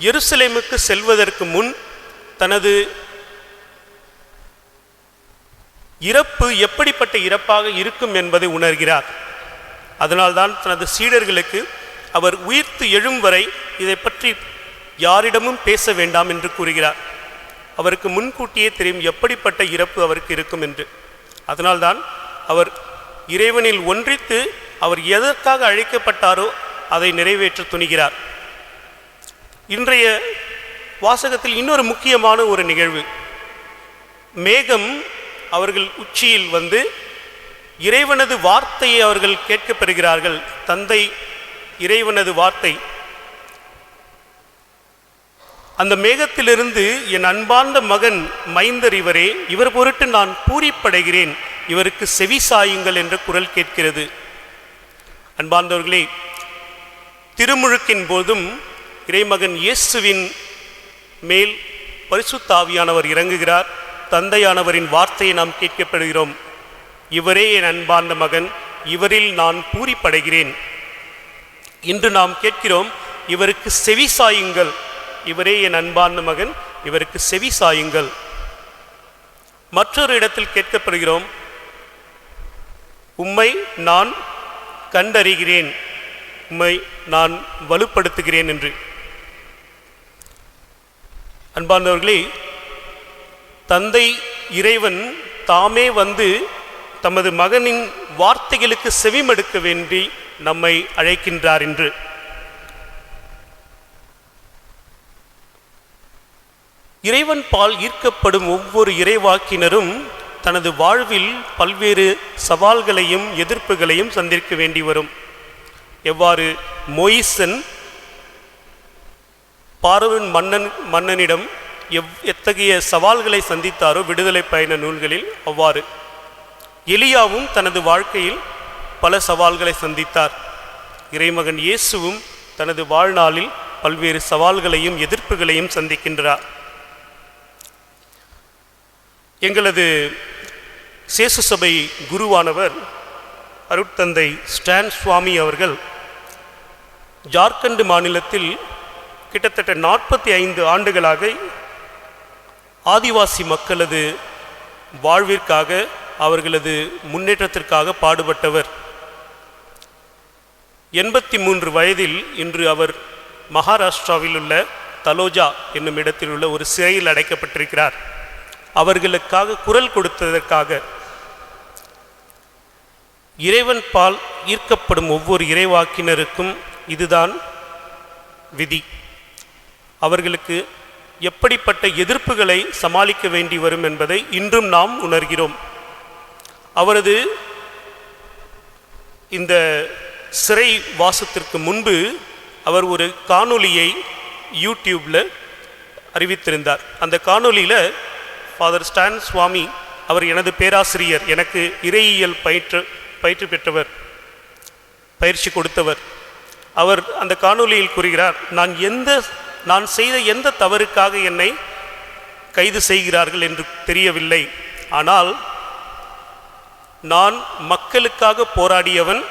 எருசலேமுக்கு செல்வதற்கு முன் தனது இறப்பு எப்படிப்பட்ட இறப்பாக இருக்கும் என்பதை உணர்கிறார். அதனால்தான் தனது சீடர்களுக்கு அவர் உயிர்த்து எழும் வரை இதை பற்றி யாரிடமும் பேச வேண்டாம் என்று கூறுகிறார். அவருக்கு முன்கூட்டியே தெரியும் எப்படிப்பட்ட இறப்பு அவருக்கு இருக்கும் என்று. அதனால்தான் அவர் இறைவனில் ஒன்றித்து அவர் எதற்காக அழைக்கப்பட்டாரோ அதை நிறைவேற்ற துணிகிறார். இன்றைய வாசகத்தில் இன்னொரு முக்கியமான ஒரு நிகழ்வு, மேகம் அவர்கள் உச்சியில் வந்து இறைவனது வார்த்தையை அவர்கள் கேட்கப் பெறுகிறார்கள். தந்தை இறைவனது வார்த்தை, அந்த மேகத்திலிருந்து என் அன்பார்ந்த மகன் மைந்தர் இவரே, இவர் பொருட்டு நான் பூரிப்படைகிறேன், இவருக்கு செவி சாயுங்கள் என்ற குரல் கேட்கிறது. அன்பார்ந்தவர்களே, திருமுழுக்கின் போதும் இறைமகன் இயேசுவின் மேல் பரிசுத்த ஆவியானவர் இறங்குகிறார். தந்தையானவரின் வார்த்தையை நாம் கேட்கப்படுகிறோம். இவரே என் அன்பார்ந்த மகன், இவரில் நான் பூரிப்படைகிறேன். இன்று நாம் கேட்கிறோம், இவருக்கு செவி சாயுங்கள். இவரே என் அன்பார்ந்த மகன், இவருக்கு செவி சாயுங்கள். மற்றொரு இடத்தில் கேட்கப்படுகிறோம், உம்மை நான் கண்டறிகிறேன், உம்மை நான் வலுப்படுத்துகிறேன் என்று. அன்பார்ந்தவர்களே, தந்தை இறைவன் தாமே வந்து தமது மகனின் வார்த்தைகளுக்கு செவிமடுக்க வேண்டி நம்மை அழைக்கின்றார் என்று. இறைவன் பால் ஈர்க்கப்படும் ஒவ்வொரு இறைவாக்கினரும் தனது வாழ்வில் பல்வேறு சவால்களையும் எதிர்ப்புகளையும் சந்திக்க வேண்டி வரும். எவ்வாறு மோயிசன் பார்வோன் மன்னனிடம் எத்தகைய சவால்களை சந்தித்தாரோ விடுதலை பயண நூல்களில், அவ்வாறு எலியாவும் தனது வாழ்க்கையில் பல சவால்களை சந்தித்தார். இறைமகன் இயேசுவும் தனது வாழ்நாளில் பல்வேறு சவால்களையும் எதிர்ப்புகளையும் சந்திக்கின்றார். எங்களது சேசு சபை குருவானவர் அருட்தந்தை ஸ்டான் சுவாமி அவர்கள் ஜார்க்கண்ட் மாநிலத்தில் கிட்டத்தட்ட 45 ஆண்டுகளாக ஆதிவாசி மக்களது வாழ்விற்காக, அவர்களது முன்னேற்றத்திற்காக பாடுபட்டவர். 83 வயதில் இன்று அவர் மகாராஷ்டிராவில் உள்ள தலோஜா என்னும் இடத்தில் உள்ள ஒரு சிறையில் அடைக்கப்பட்டிருக்கிறார். அவர்களுக்காக குரல் கொடுத்ததற்காக. இறைவன் பால் ஈர்க்கப்படும் ஒவ்வொரு இறைவாக்கினருக்கும் இதுதான் விதி. அவர்களுக்கு எப்படிப்பட்ட எதிர்ப்புகளை சமாளிக்க வேண்டி வரும் என்பதை இன்றும் நாம் உணர்கிறோம். அவரது இந்த சிறை வாசத்திற்கு முன்பு அவர் ஒரு காணொளியை யூடியூப்பில் அறிவித்திருந்தார். அந்த காணொளியில் ஃபாதர் ஸ்டான் சுவாமி, அவர் எனது பேராசிரியர், எனக்கு இறையியல் பயிற்று பெற்றவர், பயிற்சி கொடுத்தவர். அவர் அந்த காணொளியில் கூறுகிறார், நான் செய்த எந்த தவறுக்காக என்னை கைது செய்கிறார்கள் என்று தெரியவில்லை, ஆனால் நான் மக்களுக்காக போராடியவன்.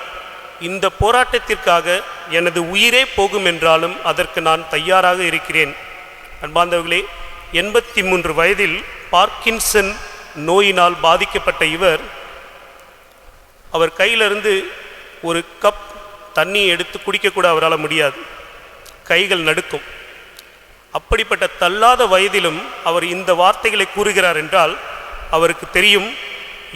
இந்த போராட்டத்திற்காக எனது உயிரே போகும் என்றாலும் அதற்கு நான் தயாராக இருக்கிறேன். அன்பார்ந்தவர்களே, 83 வயதில் பார்க்கின்சன் நோயினால் பாதிக்கப்பட்ட இவர், அவர் கையிலிருந்து ஒரு கப் தண்ணி எடுத்து குடிக்கக்கூட அவரால் முடியாது, கைகள் நடுக்கும். அப்படிப்பட்ட தள்ளாத வயதிலும் அவர் இந்த வார்த்தைகளை கூறுகிறார் என்றால் அவருக்கு தெரியும்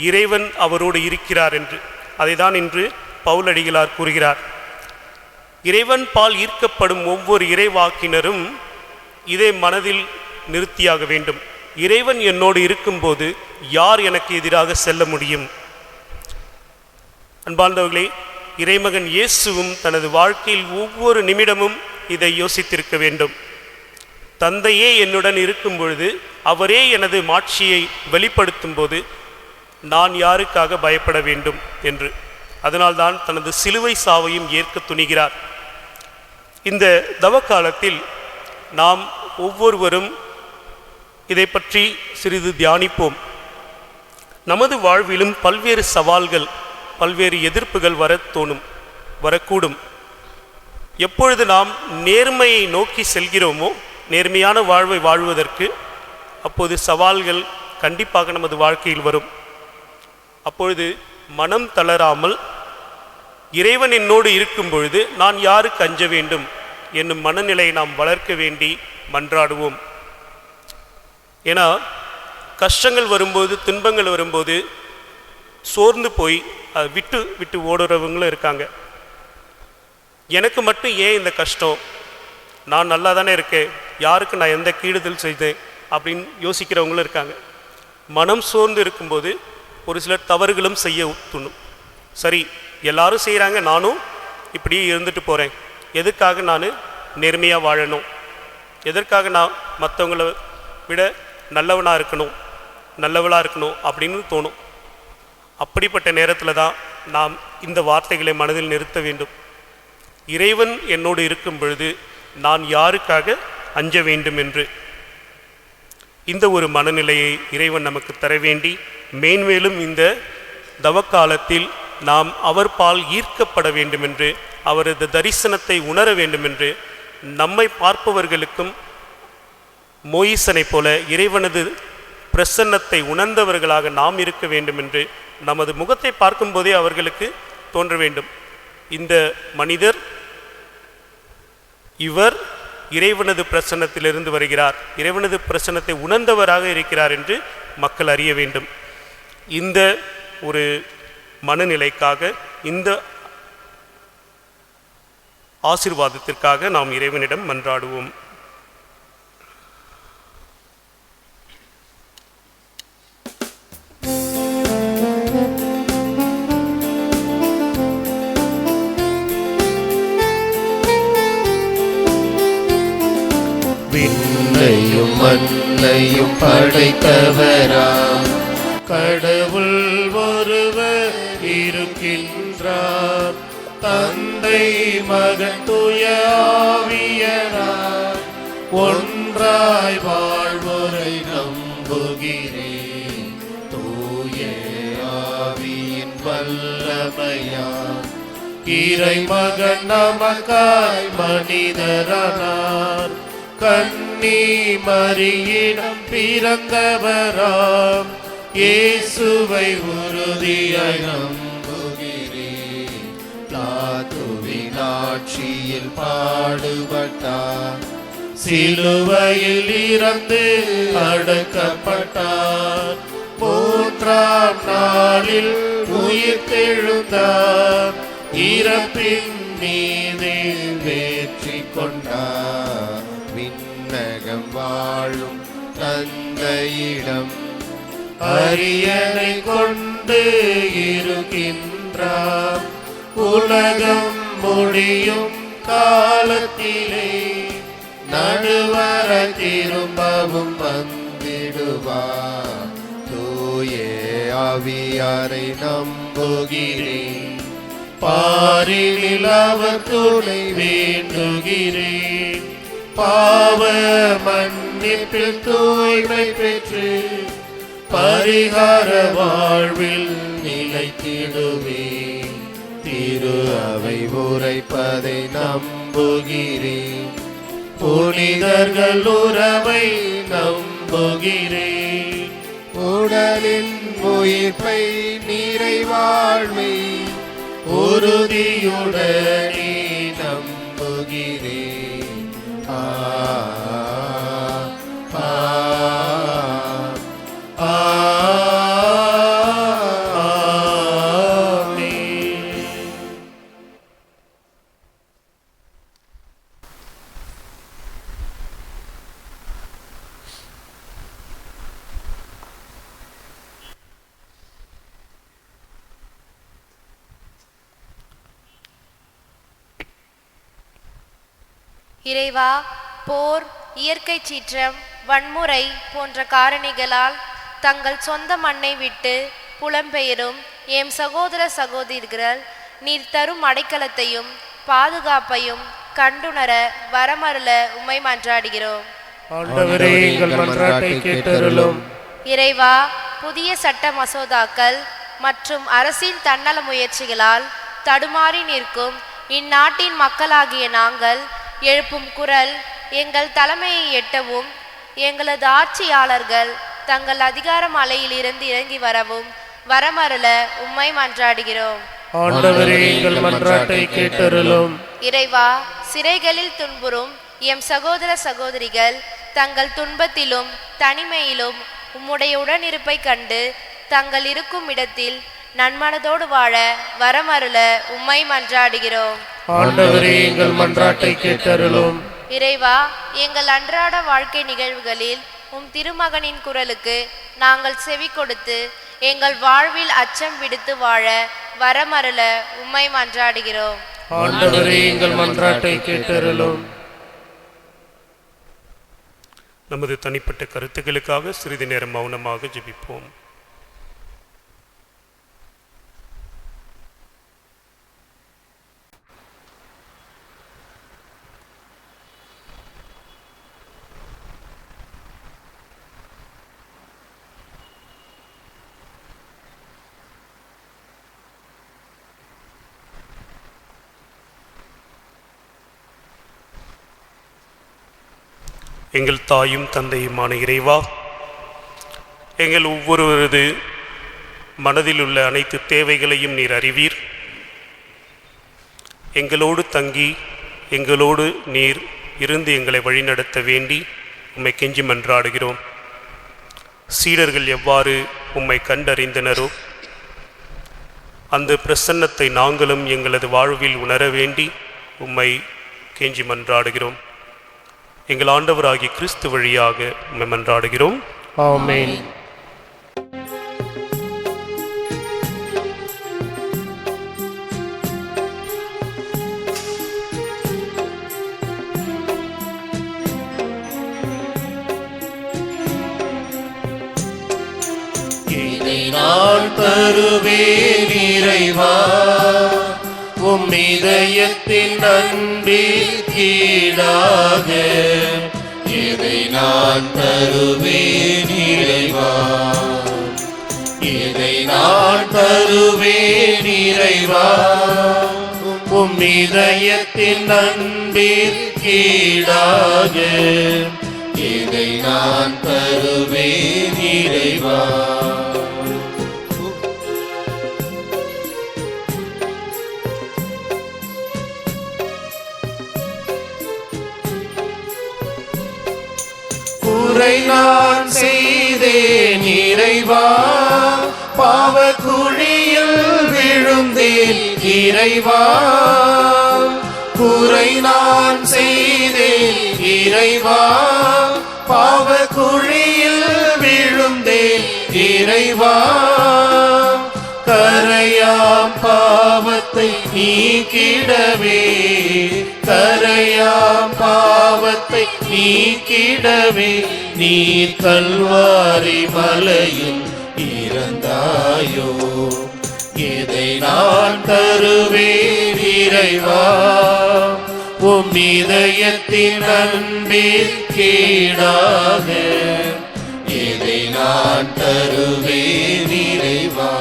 இறைவன் அவரோடு இருக்கிறார் என்று. அதைதான் இன்று பவுலடிகளார் கூறுகிறார். இறைவன் பால் ஈர்க்கப்படும் ஒவ்வொரு இறைவாக்கினரும் இதை மனதில் நிறுத்தியாக வேண்டும். இறைவன் என்னோடு இருக்கும்போது யார் எனக்கு எதிராக செல்ல முடியும்? அன்பார்ந்தவர்களே, இறைமகன் இயேசுவும் தனது வாழ்க்கையில் ஒவ்வொரு நிமிடமும் இதை யோசித்திருக்க வேண்டும். தந்தையே என்னுடன் இருக்கும் பொழுது, அவரே எனது மாட்சியை வெளிப்படுத்தும் போது நான் யாருக்காக பயப்பட வேண்டும் என்று. அதனால்தான் தனது சிலுவை சாவையும் ஏற்க துணிகிறார். இந்த தவக்காலத்தில் நாம் ஒவ்வொருவரும் இதை பற்றி சிறிது தியானிப்போம். நமது வாழ்விலும் பல்வேறு சவால்கள், பல்வேறு எதிர்ப்புகள் வரக்கூடும். எப்பொழுது நாம் நேர்மையை நோக்கி செல்கிறோமோ, நேர்மையான வாழ்வை வாழ்வதற்கு, அப்போது சவால்கள் கண்டிப்பாக நமது வாழ்க்கையில் வரும். அப்பொழுது மனம் தளராமல் இறைவன் என்னோடு இருக்கும் பொழுது நான் யாருக்கு அஞ்ச வேண்டும் என்னும் மனநிலையை நாம் வளர்க்க வேண்டி மன்றாடுவோம். ஏன்னா கஷ்டங்கள் வரும்போது, துன்பங்கள் வரும்போது சோர்ந்து போய் விட்டு விட்டு ஓடுறவங்களும் இருக்காங்க. எனக்கு மட்டும் ஏன் இந்த கஷ்டம், நான் நல்லா தானே இருக்கேன், யாருக்கு நான் எந்த கீடுதல் செய்தேன் அப்படின்னு யோசிக்கிறவங்களும் இருக்காங்க. மனம் சோர்ந்து இருக்கும்போது ஒரு சிலர் தவறுகளும் செய்ய தூண்டும். சரி, எல்லாரும் செய்கிறாங்க, நானும் இப்படியே இருந்துட்டு போகிறேன், எதுக்காக நான் நேர்மையாக வாழணும், எதற்காக நான் மற்றவங்களை விட நல்லவளாக இருக்கணும் அப்படின்னு தோணும். அப்படிப்பட்ட நேரத்தில் தான் நாம் இந்த வார்த்தைகளை மனதில் நிறுத்த வேண்டும். இறைவன் என்னோடு இருக்கும் பொழுது நான் யாருக்காக அஞ்ச வேண்டும் என்று. இந்த ஒரு மனநிலையை இறைவன் நமக்கு தர வேண்டி, மேன்மேலும் இந்த தவக்காலத்தில் நாம் அவர் பால் ஈர்க்கப்பட வேண்டுமென்று, அவரது தரிசனத்தை உணர வேண்டுமென்று, நம்மை பார்ப்பவர்களுக்கும் மோயிசனை போல இறைவனது பிரசன்னத்தை உணர்ந்தவர்களாக நாம் இருக்க வேண்டுமென்று நமது முகத்தை பார்க்கும்போதே அவர்களுக்கு தோன்ற வேண்டும். இந்த மனிதர், இவர் இறைவனது பிரசன்னத்திலிருந்து வருகிறார், இறைவனது பிரசன்னத்தை உணர்ந்தவராக இருக்கிறார் என்று மக்கள் அறிய வேண்டும். இந்த ஒரு மனநிலைக்காக, இந்த ஆசீர்வாதத்திற்காக நாம் இறைவனிடம் மன்றாடுவோம். விண்ணையும் மண்ணையும் படைத்தவராம் கடவுள் ஒருவர் இருக்கின்றார், தந்தை மகன் தூய ஆவியராய் ஒன்றாய் வாழ்வோரை நம்புகிறேன். தூய ஆவியின் வல்லமையால் இறைமகன் நமக்காய் மனிதரானார், கன்னி மரியிடம் பிறந்தவராம் இயேசுவை உறுதியாய் நம்புகிறேன். பிலாத்துவின் ஆட்சியில் பாடுபட்டார், சிலுவையில் இறந்து அடக்கப்பட்டார், மூன்றாம் நாளில் உயிர்த்தெழுந்தார், இறப்பின் மீதே வெற்றி கொண்டார். விண்ணகம் வாழும் தந்தையிடம் அரியணை கொண்டு இருக்கின்றார், உலகம் முடியும் காலத்திலே நடுவர திரும்பவும் வந்திடுவார். தூய ஆவியாரை நம்புகிறேன், பாரினில் அவர் துணை வேண்டுகிறேன், பாவ மன்னிப்பில் தூய்மை பெற்று பரிகார வாழ்வில் நிலைத்திடுவேன். திரு அவை உரைப்பதை நம்புகிறேன். புனிதர்கள் உறவை நம்புகிறேன், உடலின் உயிர்ப்பை நிறைவாழ்வை உறுதியுடனே நம்புகிறேன். ஆ ஆ ஆ இறைவா, போர், இயற்கை சீற்றம், வன்முறை போன்ற காரணிகளால் தங்கள் சொந்த மண்ணை விட்டு புலம்பெயரும் எம் சகோதர சகோதரிகள் நீர் தரும் அடைக்கலத்தையும் பாதுகாப்பையும் கண்டுணர வரமருள உம்மை மன்றாடுகிறோம். ஆண்டவரே, எங்கள் மன்றாட்டை கேட்டருளும். இறைவா, புதிய சட்ட மசோதாக்கள் மற்றும் அரசின் தன்னல முயற்சிகளால் தடுமாறி நிற்கும் இந்நாட்டின் மக்களாகிய நாங்கள் எழுப்பும் குரல் எங்கள் தலைமையை எட்டவும், எங்களது ஆட்சியாளர்கள் தங்கள் அதிகார மலையிலிருந்து இறங்கி வரவும் வரமருள உம்மை மன்றாடுகிறோம். ஆண்டவரே, எங்கள் மன்றாட்டை கேட்டருளும். இறைவா, சிறைகளில் துன்புறும் எம் சகோதர சகோதரிகள் தங்கள் துன்பத்திலும் தனிமையிலும் உம்முடைய உடனிருப்பை கண்டு தங்கள் இருக்கும் இடத்தில் நன்மனதோடு வாழ வரமருள உம்மை மன்றாடுகிறோம். ஆண்டவரே, எங்கள் மன்றாட்டை கேட்டருளும். இறைவா, எங்கள் அன்றாட வாழ்க்கை நிகழ்வுகளில் உம் திருமகனின் குரலுக்கு நாங்கள் செவி கொடுத்து எங்கள் வாழ்வில் அச்சம் விடுத்து வாழ வரமருள உம்மை மன்றாடுகிறோம். ஆண்டவரே, எங்கள் மன்றாட்டை கேட்டருளும். நமது தனிப்பட்ட கருத்துக்களுக்காக சிறிது நேரம் மௌனமாக ஜெபிப்போம். எங்கள் தாயும் தந்தையுமான இறைவா, எங்கள் ஒவ்வொருவரது மனதில் உள்ள அனைத்து தேவைகளையும் நீர் அறிவீர். எங்களோடு தங்கி எங்களோடு நீர் இருந்து எங்களை வழிநடத்த வேண்டி உம்மை கெஞ்சி மன்றாடுகிறோம். சீடர்கள் எவ்வாறு உம்மை கண்டறிந்தனரோ அந்த பிரசன்னத்தை நாங்களும் எங்களது வாழ்வில் உணர வேண்டி உம்மை கெஞ்சி மன்றாடுகிறோம். எங்கள் ஆண்டவராகிய கிறிஸ்து வழியாக உம்மை மன்றாடுகிறோம். ஆமென். இதை நான் தருவேன் இறைவா, உம் இதயத்தின் அன்பில் கீழாக. இதை நான் தருவேன் இறைவா, இதை நான் தருவேன் இறைவா, உம் இதயத்தின் அன்பில் கீழாக. இதை நான் தருவேன் இறைவா. குறை நான் செய்தேன் இறைவா, பாவ குழியில் விழுந்தேன் இறைவா. குறை நான் செய்தேன் இறைவா, பாவ குழியில் விழுந்தேன் இறைவா. கரையாம் பாவத்தை நீக்கிடவே, கரையாம் பாவத்தை நீக்கிடவே நீ கல்வாரி மலையில் இறந்தாயோ. இதை நான் தருவேன் இறைவா, உம் இதயத்தின் அன்பில் கீழாக. இதை நான் தருவேன் இறைவா.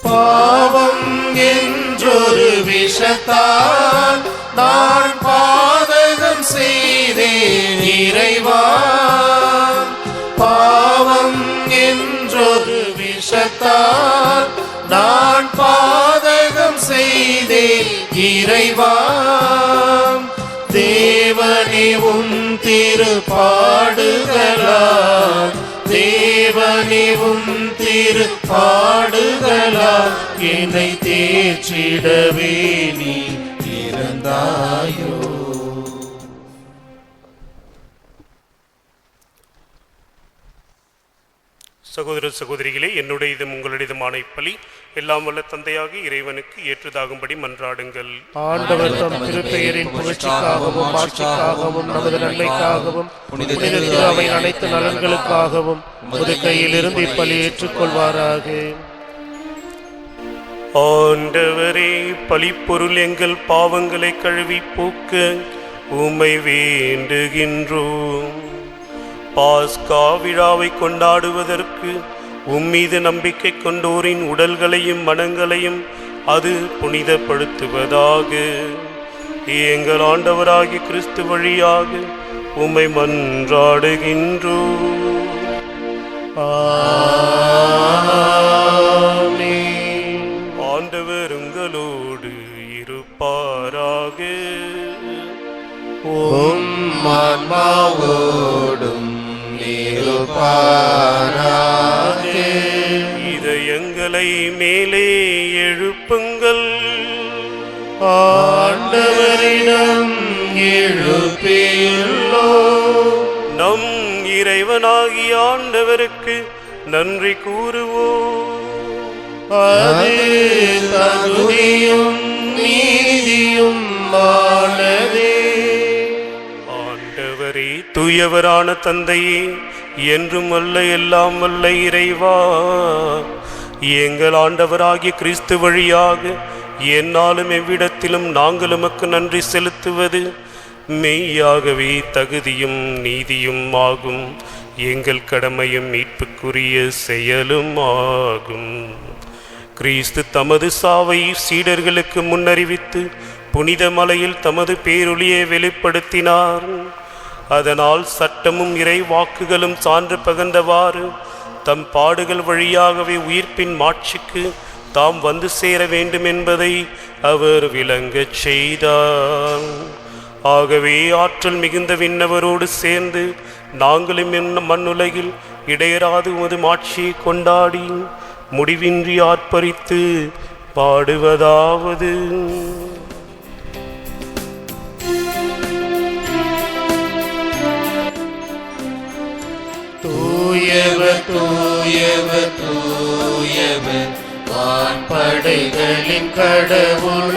பாவம் என்றொரு விஷத்தால் நான் பாதகம் செய்தேன் இறைவா. பாவம் என்றொரு விஷத்தால் நான் பாதகம் செய்தேன் இறைவா. தேவனே உம் திருப்பாடுகளால், தேவனே உம் திருப்பாடுகளால் என்னை தேற்றிடவே நீ இறந்தாயோ. சகோதர சகோதரிகளே, என்னுடையதும் உங்களுடையதுமான இப்பலி எல்லாம் வல்ல தந்தையாக இறைவனுக்கு ஏற்றதாகும்படி மன்றாடுங்கள். ஆண்டவர் தம் திருப்பெயரின் புகழ்ச்சிக்காகவும் மாட்சிக்காகவும் நமது நன்மைக்காகவும் புனித திரு அவையின் அனைத்து நலன்களுக்காகவும் உமது கையிலிருந்து இப்பலி ஏற்றுக்கொள்வாராக. ஆண்டவரே, பலிப்பொருள் எங்கள் பாவங்களை கழுவி போக்க உம்மை வேண்டுகின்றோம். பாஸ்கா விழாவை கொண்டாடுவதற்கு உம்மீது நம்பிக்கை கொண்டோரின் உடல்களையும் மனங்களையும் அது புனிதப்படுத்துவதாக. எங்கள் ஆண்டவராகிய கிறிஸ்து வழியாக உம்மை மன்றாடுகின்றோம். ஆண்டவர் உங்களோடு இருப்பாராக. ஆன்மாவோடும் இருப்பாராக. இதயங்களை மேலே எழுப்புங்கள். ஆண்டவரிடம் எழுப்பியுள்ளோம். நம் இறைவனாகிய ஆண்டவருக்கு நன்றி கூறுவோம். அது தகுதியும் நீதியும் ஆனதே. ஆண்டவரே, தூயவரான தந்தையே, என்றும் வல்ல எல்லாம் வல்ல இறைவா, எங்கள் ஆண்டவராகிய கிறிஸ்து வழியாக என்னாலும் எவ்விடத்திலும் நாங்கள் உமக்கு நன்றி செலுத்துவது மெய்யாகவே தகுதியும் நீதியும் ஆகும். எங்கள் கடமையும் மீட்புக்குரிய செயலும் ஆகும். கிறிஸ்து தமது சாவை சீடர்களுக்கு முன்னறிவித்து புனித மலையில் தமது பேரொளியை வெளிப்படுத்தினார். அதனால் சட்டமும் இறை வாக்குகளும் சான்று பகர்ந்தவாறு தம் பாடுகள் வழியாகவே உயிர்ப்பின் மாட்சிக்கு தாம் வந்து சேர வேண்டும் என்பதை அவர் விளங்கச் செய்தார். ஆகவே ஆற்றல் மிகுந்த விண்ணவரோடு சேர்ந்து நாங்களும் மண்ணுலகில் இடையராது உமது மாட்சியை கொண்டாடி முடிவின்றி ஆர்ப்பரித்து பாடுவதாவது: தூயவர் தூயவர் தூயவர் வான்படைகளின் கடவுளமாண்டவர்.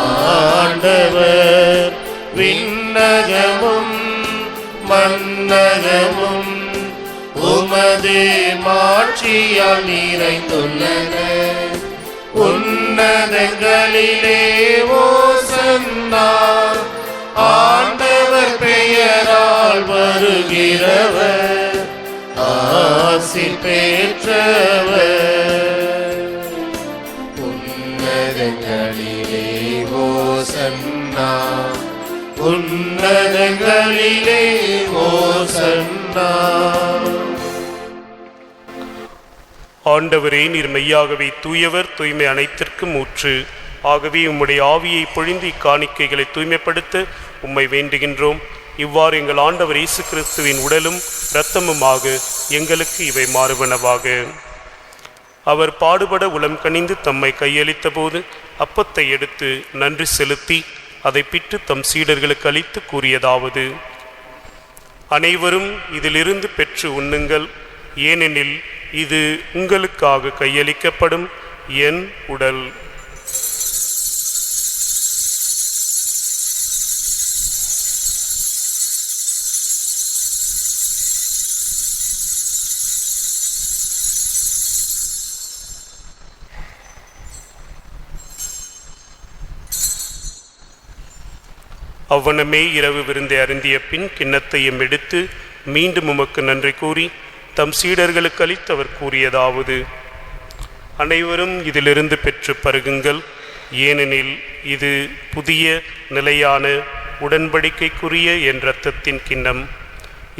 ஆண்டவர் விண்ணகமும் மன்னகமும் உமது மாட்சியால் நிறைந்துள்ளன. உன்னதங்களிலே ஓசன்னா. ஆண்டவர் பெயரால் வருகிறவர் ஆசி பெற்றவர். உன்னதங்களிலே ஓசன்னா. உன்னதங்களிலே ஓசன்னா. ஆண்டவரே, நீர் மெய்யாகவே தூயவர், தூய்மை அனைத்திற்கும் ஊற்று. ஆகவே உம்முடைய ஆவியை பொழிந்து இக்காணிக்கைகளை தூய்மைப்படுத்த உம்மை வேண்டுகின்றோம். இவ்வாறு எங்கள் ஆண்டவர் இயேசு கிறிஸ்துவின் உடலும் இரத்தமுமாக எங்களுக்கு இவை மாறுவனவாக. அவர் பாடுபட உளம் கனிந்து தம்மை கையளித்த போது அப்பத்தை எடுத்து நன்றி செலுத்தி அதை பிட்டு தம் சீடர்களுக்கு அளித்து கூறியதாவது: அனைவரும் இதிலிருந்து பெற்று உண்ணுங்கள், ஏனெனில் இது உங்களுக்காக கையளிக்கப்படும் என் உடல். அவ்வனமே இரவு விருந்தை அருந்திய பின் கிண்ணத்தையும் எடுத்து மீண்டும் உமக்கு நன்றி கூறி தம் சீடர்களுக்கு அளித்து அவர் கூறியதாவது: அனைவரும் இதிலிருந்து பெற்று பருகுங்கள், ஏனெனில் இது புதிய நிலையான உடன்படிக்கைக்குரிய என் இரத்தத்தின் கிண்ணம்.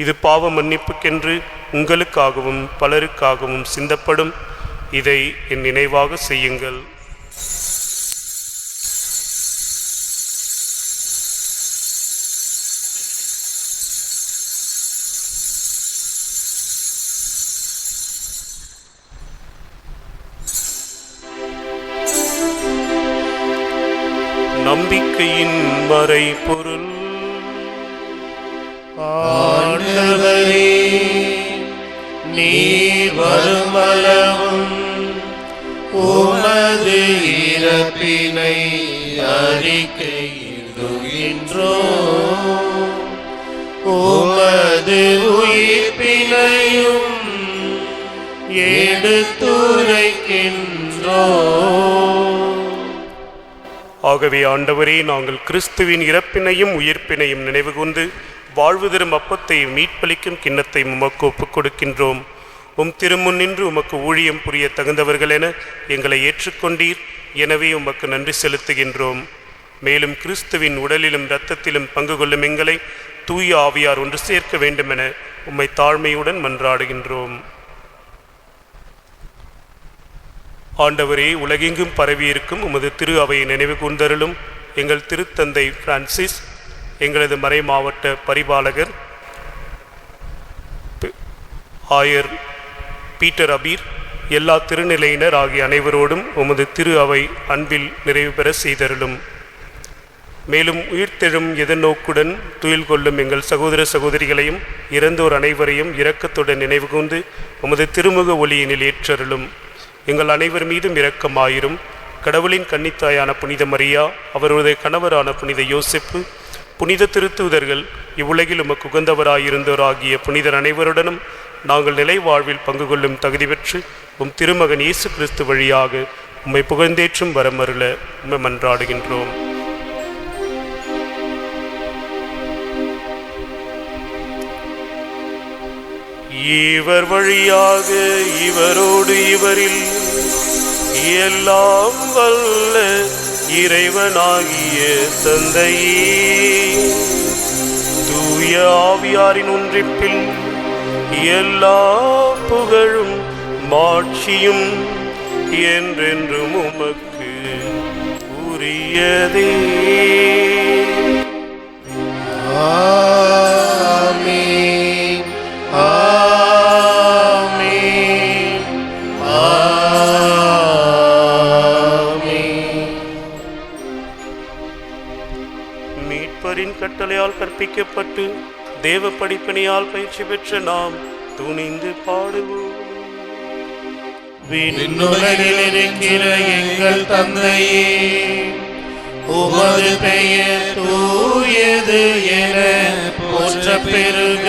இது பாவ மன்னிப்புக்கென்று உங்களுக்காகவும் பலருக்காகவும் சிந்தப்படும். இதை என் நினைவாக செய்யுங்கள். நம்பிக்கையின் மறைபொருள். ஆண்டவரே, நீர் வருமளவும் உமது இறப்பினை அறிக்கையிடுகின்றோம், உமது உயிர்ப்பினையும் எடுத்துரைக்கின்றோம். ஆகவே ஆண்டவரே, நாங்கள் கிறிஸ்துவின் இறப்பினையும் உயிர்ப்பினையும் நினைவு கூர்ந்து வாழ்வு தரும் அப்பத்தையும் மீட்பளிக்கும் கிண்ணத்தை உமக்கு ஒப்புக் கொடுக்கின்றோம். உம் திருமுன் நின்று உமக்கு ஊழியம் புரிய தகுந்தவர்கள் என எங்களை ஏற்றுக்கொண்டீர். எனவே உமக்கு நன்றி செலுத்துகின்றோம். மேலும் கிறிஸ்துவின் உடலிலும் இரத்தத்திலும் பங்கு கொள்ளும் எங்களை தூய ஆவியார் ஒன்று சேர்க்க வேண்டுமென உம்மை தாழ்மையுடன் மன்றாடுகின்றோம். ஆண்டவரே, உலகெங்கும் பரவியிருக்கும் உமது திரு அவையை நினைவு கூர்ந்தருளும். எங்கள் திருத்தந்தை பிரான்சிஸ், எங்களது மறை மாவட்ட பரிபாலகர் ஆயர் பீட்டர் அபீர், எல்லா திருநிலையினர் ஆகிய அனைவரோடும் உமது திரு அவை அன்பில் நிறைவு பெற செய்தருளும். மேலும் உயிர்த்தெழும் எதிர்நோக்குடன் துயில் கொள்ளும் எங்கள் சகோதர சகோதரிகளையும் இறந்தோர் அனைவரையும் இரக்கத்துடன் நினைவு கூர்ந்து உமது திருமுக ஒளியினில் ஏற்றருளும். எங்கள் அனைவர் மீதும் இரக்கமாயிரும். கடவுளின் கன்னித்தாயான புனித மரியா, அவருடைய கணவரான புனித யோசேப்பு, புனித திருத்தூதர்கள், இவ்வுலகில் உமக்கு உகந்தவராயிருந்தோராகிய புனிதர் அனைவருடனும் நாங்கள் நிலை வாழ்வில் பங்கு கொள்ளும் தகுதி பெற்று உம் திருமகன் இயேசு கிறிஸ்து வழியாக உம்மை புகழ்ந்தேற்றும் வரமருள உம்மை மன்றாடுகின்றோம். இவர் வழியாக இவரோடு இவரில் எல்லாம் வல்ல இறைவனாகிய தந்தையே, தூய ஆவியாரின் ஒன்றிப்பில் எல்லா புகழும் மாட்சியும் என்றென்றும் உமக்கு உரியதே. ஆமென். ஆமென். ஆமென். மீட்பரின் கட்டளையால் கற்பிக்கப்பட்டு தேவ படிப்பினையால் பயிற்சி பெற்ற நாம் துணிந்து பாடுவோம். விண்ணுலகில் இருக்கிற எங்கள் தந்தையே, உமது பெயர் தூயது என போற்ற பெருக.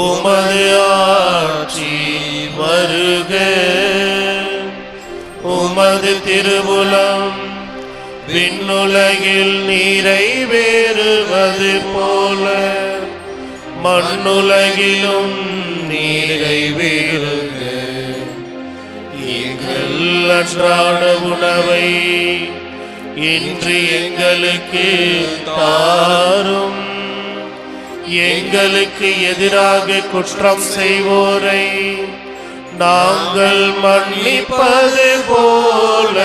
உமது ஆட்சி வருக. உமது திருவுளம் விண்ணுலகில் நிறைவேறுவது போல மண்ணுலகிலும் நிறைவேறுக. எங்கள் அன்றாட உணவை இன்று எங்களுக்கு தாரும். எங்களுக்கு எதிராக குற்றம் செய்வோரை நாங்கள் மன்னிப்பது போல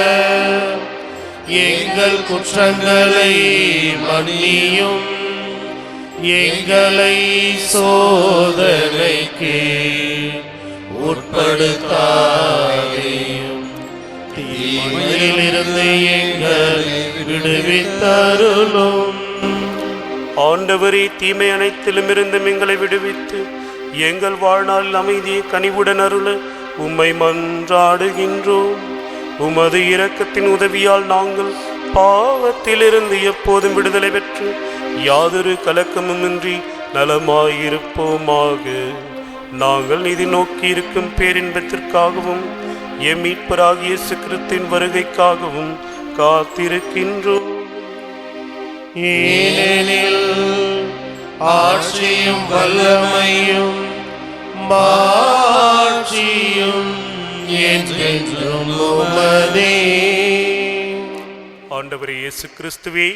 எங்கள் குற்றங்களை மன்னியும். எங்களை சோதனைக்கு உட்படுத்தாதேயும், தீமையிலிருந்து எங்களை விடுவித்தருளும். ஆண்டவரே, தீமை அனைத்திலும் இருந்து எங்களை விடுவித்து எங்கள் வாழ்நாள் அமைதியை கனிவுடன் அருள உம்மை மன்றாடுகின்றோம். உமது இரக்கத்தின் உதவியால் நாங்கள் பாவத்திலிருந்து எப்போதும் விடுதலை பெற்று யாதொரு கலக்கமுமின்றி நலமாயிருப்போமாக. நாங்கள் நிதி நோக்கி இருக்கும் பேரின்பத்திற்காகவும் எம் மீட்பராகிய இயேசு கிறிஸ்துவின் வருகைக்காகவும் காத்திருக்கின்றோம். ஏனெனில் ஆட்சியும் வல்லமையும் மாட்சியும் என்றென்றும் உமதே. ஆண்டவரே இயேசு கிறிஸ்துவே,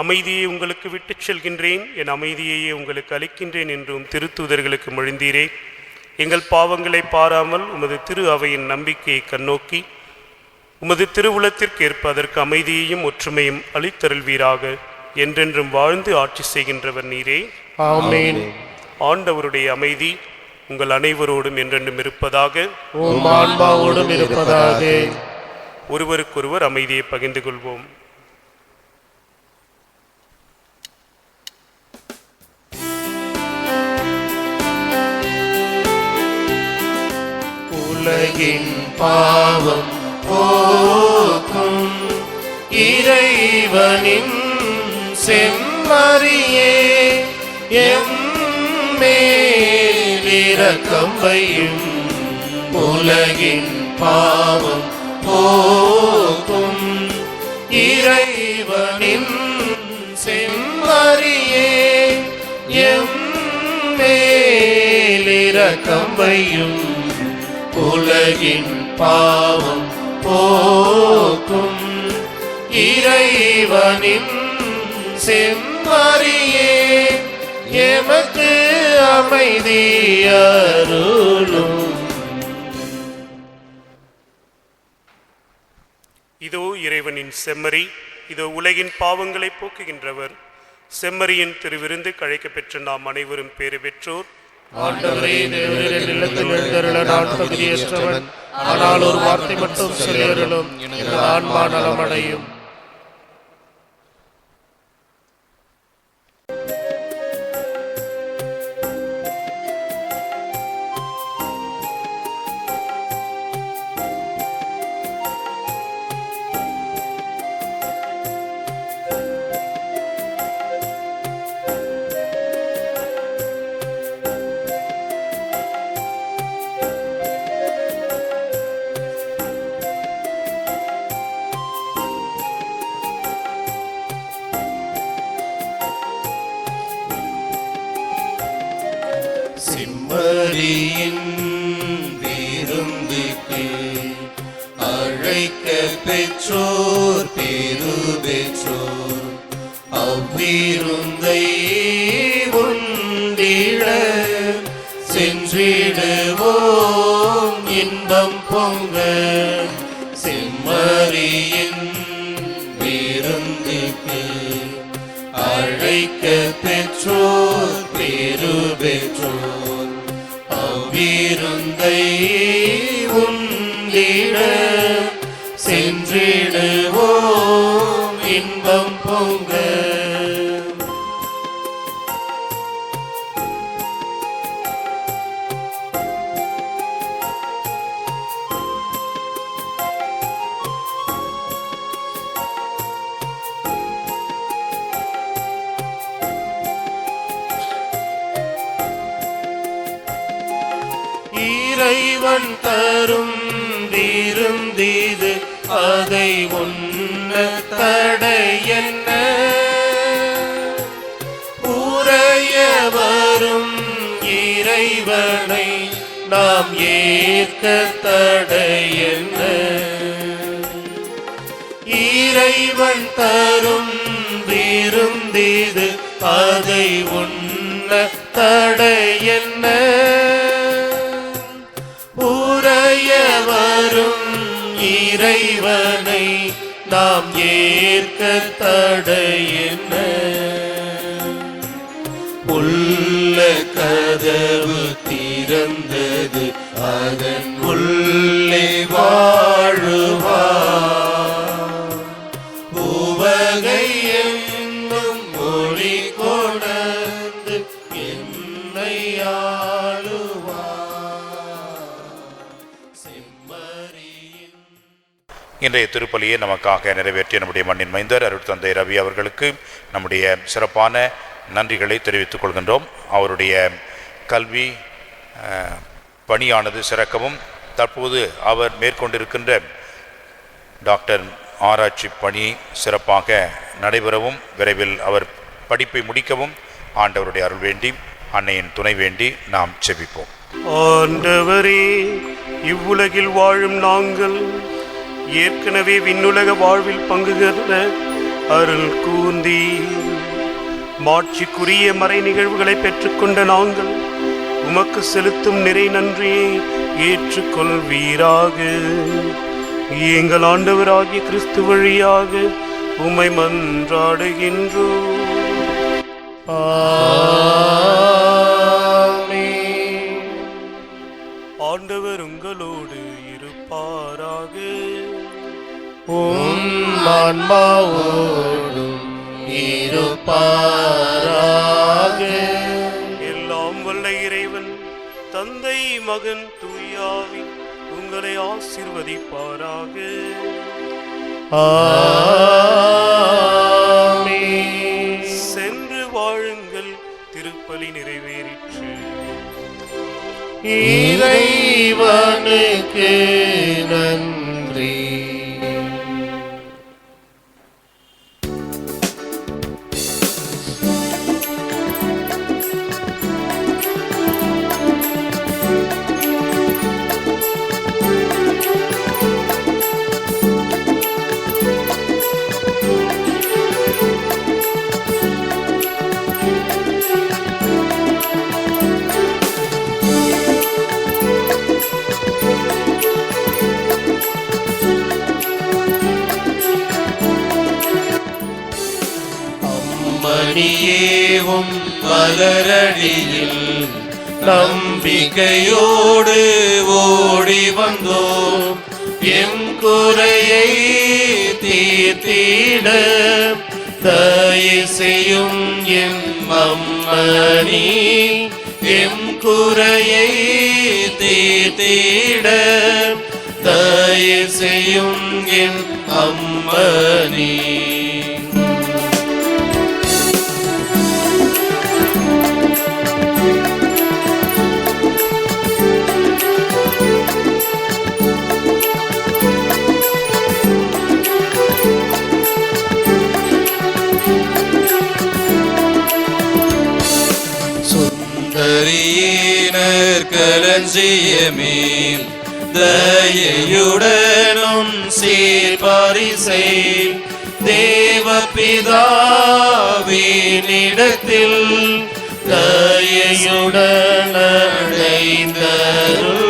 அமைதியை உங்களுக்கு விட்டுச் செல்கின்றேன், என் அமைதியையே உங்களுக்கு அளிக்கின்றேன் என்றும் திருத்தூதர்களுக்கு மொழிந்தீரே. எங்கள் பாவங்களை பாராமல் உமது திரு அவையின் நம்பிக்கையை கண்ணோக்கி உமது திருவுளத்திற்கேற்ப அதற்கு அமைதியையும் ஒற்றுமையும் அளித்தருள்வீராக. என்றென்றும் வாழ்ந்து ஆட்சி செய்கின்றவர் நீரே. ஆமென். ஆண்டவருடைய அமைதி உங்கள் அனைவரோடும் என்றென்றும் இருப்பதாக. உம் ஆன்மாவோடும் இருப்பதாக. ஒருவருக்கொருவர் அமைதியை பகிர்ந்து கொள்வோம். உலகின் பாவம் போக்கும் இறைவனின் செம்மறியே எம்மேல் இரக்கம் வையும் உலகின் பாவம் போக்கும் இறைவனின் செம்மறியே எம்மேல் இரக்கம் வையும் உலகின் பாவம் போக்கும் இறைவனின் செம்மறியே எமக்கு அமைதி அருளும். இதோ இறைவனின் செம்மறி, இதோ உலகின் பாவங்களை போக்குகின்றவர். செம்மறியின் திருவிருந்து கழைக்க பெற்ற நாம் அனைவரும் பேறு பெற்றோர். ஆண்டவரே, தேவரீர் இல்லத்தில் எழுந்தருள நான் தகுதியற்றவன், ஆனால் ஒரு வார்த்தை மட்டும் சொல்லியருளும், எனது ஆன்மா நலமடையும். செம்மறியின் விருந்துக்கு அழைக்க பெற்றோர் பேரு பெற்றோர், அவ்விருந்தை உண்டிட சென்றிடுவோம் இன்பம் பொங்க. செம்மறியின் விருந்துக்கு அழைக்க பெற்றோர் பேரு பெற்றோர், அவ்விருந்தை உண்டிட சென்றிடுவோம் இன்பம் பொங்க. இறைவன் தரும் விருந்திது, அதை உண்ண தடையென்ன? உறைய வரும் இறைவனை நாம் ஏற்க தடையென்ன? இறைவன் தரும் விருந்திது, அதை உண்ண தடையென்ன? உறைய வரும் இறைவனை நாம் ஏற்க தடையென்ன? உள்ள கதவு திறந்தது, அதன் உள்ளே வாழுவார். உவகை என்னும் மொழி கொணர்ந்து என்னை இன்றைய திருப்பலியை நமக்காக நிறைவேற்றிய நம்முடைய மண்ணின் மைந்தர் அருட்தந்தை ரவி அவர்களுக்கு நம்முடைய சிறப்பான நன்றிகளை தெரிவித்துக் கொள்கின்றோம். அவருடைய கல்வி பணியானது சிறக்கவும், தற்போது அவர் மேற்கொண்டிருக்கின்ற டாக்டர் ஆராய்ச்சி பணி சிறப்பாக நடைபெறவும், விரைவில் அவர் படிப்பை முடிக்கவும் ஆண்டவருடைய அருள் வேண்டி, அன்னையின் துணை வேண்டி நாம் செபிப்போம். ஆண்டவரே, இவ்வுலகில் வாழும் நாங்கள் ஏற்கனவே விண்ணுலக வாழ்வில் பங்குகொள்ள அருள் கூர்ந்தி மாட்சிக்குரிய மறை நிகழ்வுகளை பெற்றுக்கொண்ட நாங்கள் உமக்கு செலுத்தும் நிறை நன்றியை ஏற்றுக்கொள்வீராக. எங்கள் ஆண்டவராகிய கிறிஸ்து வழியாக உம்மை மன்றாடுகின்றோம். ஆண்டவர் உங்களோடு இருப்பாராக. ஆன்மாவோடும் இருப்பாராக. எல்லாம் வல்ல இறைவன் தந்தை மகன் தூயாவி உங்களை ஆசீர்வதிப்பாராக. ஆமென். சென்று வாழுங்கள், திருப்பலி நிறைவேறிற்று. இறைவனுக்கு நன்றி. மணியேவும் மலரடியில் நம்பிக்கையோடு ஓடி வந்தோம். எம் குறையை தீர்த்திட தயை செய்யும் எம் அம்மணி. எம் குறையை தீர்த்திட தயை செய்யும் எம் அம்மணி. சுந்தரியினர் களஞ்சியமே தயையுடனும் சீர்பரிசை தேவபிதாவினிடத்தில் தயையுடன் அடைந்தருள்.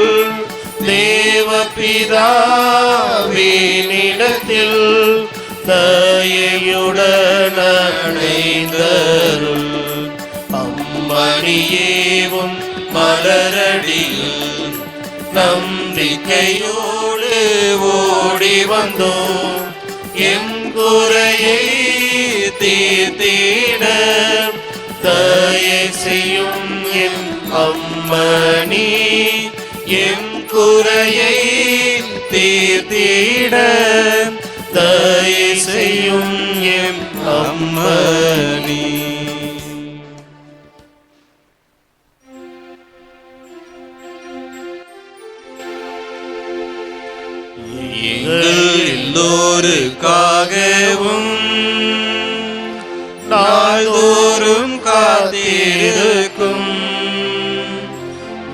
தேவபிதாவினிடத்தில் தயையுடன் அடைந்தருள். அம்மணியேவும் மலரடியில் நம்பிக்கையோடு ஓடி வந்தோம். எம் குறையை தீர்த்திட தயை செய்யும் எம் அம்மணி. எம் குறையை தீர்த்திட தயை செய்யும் எம் அம்மணி. எங்கள் எல்லோருக்காகவும் நாள்தோறும் காத்திருக்கும்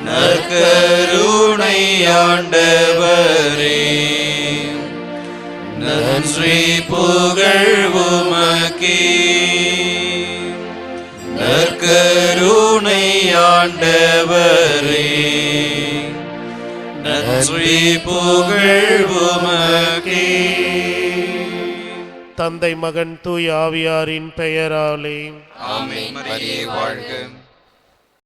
நற்கருணை ஆண்டவரே, நன்றி புகழ் உமக்கே. நற்கருணை ஆண்டவரே, நன்றி புகழ் உமக்கே. தந்தை மகன் தூய் ஆவியாரின் பெயராலே ஆமென். மரியே வாழ்க.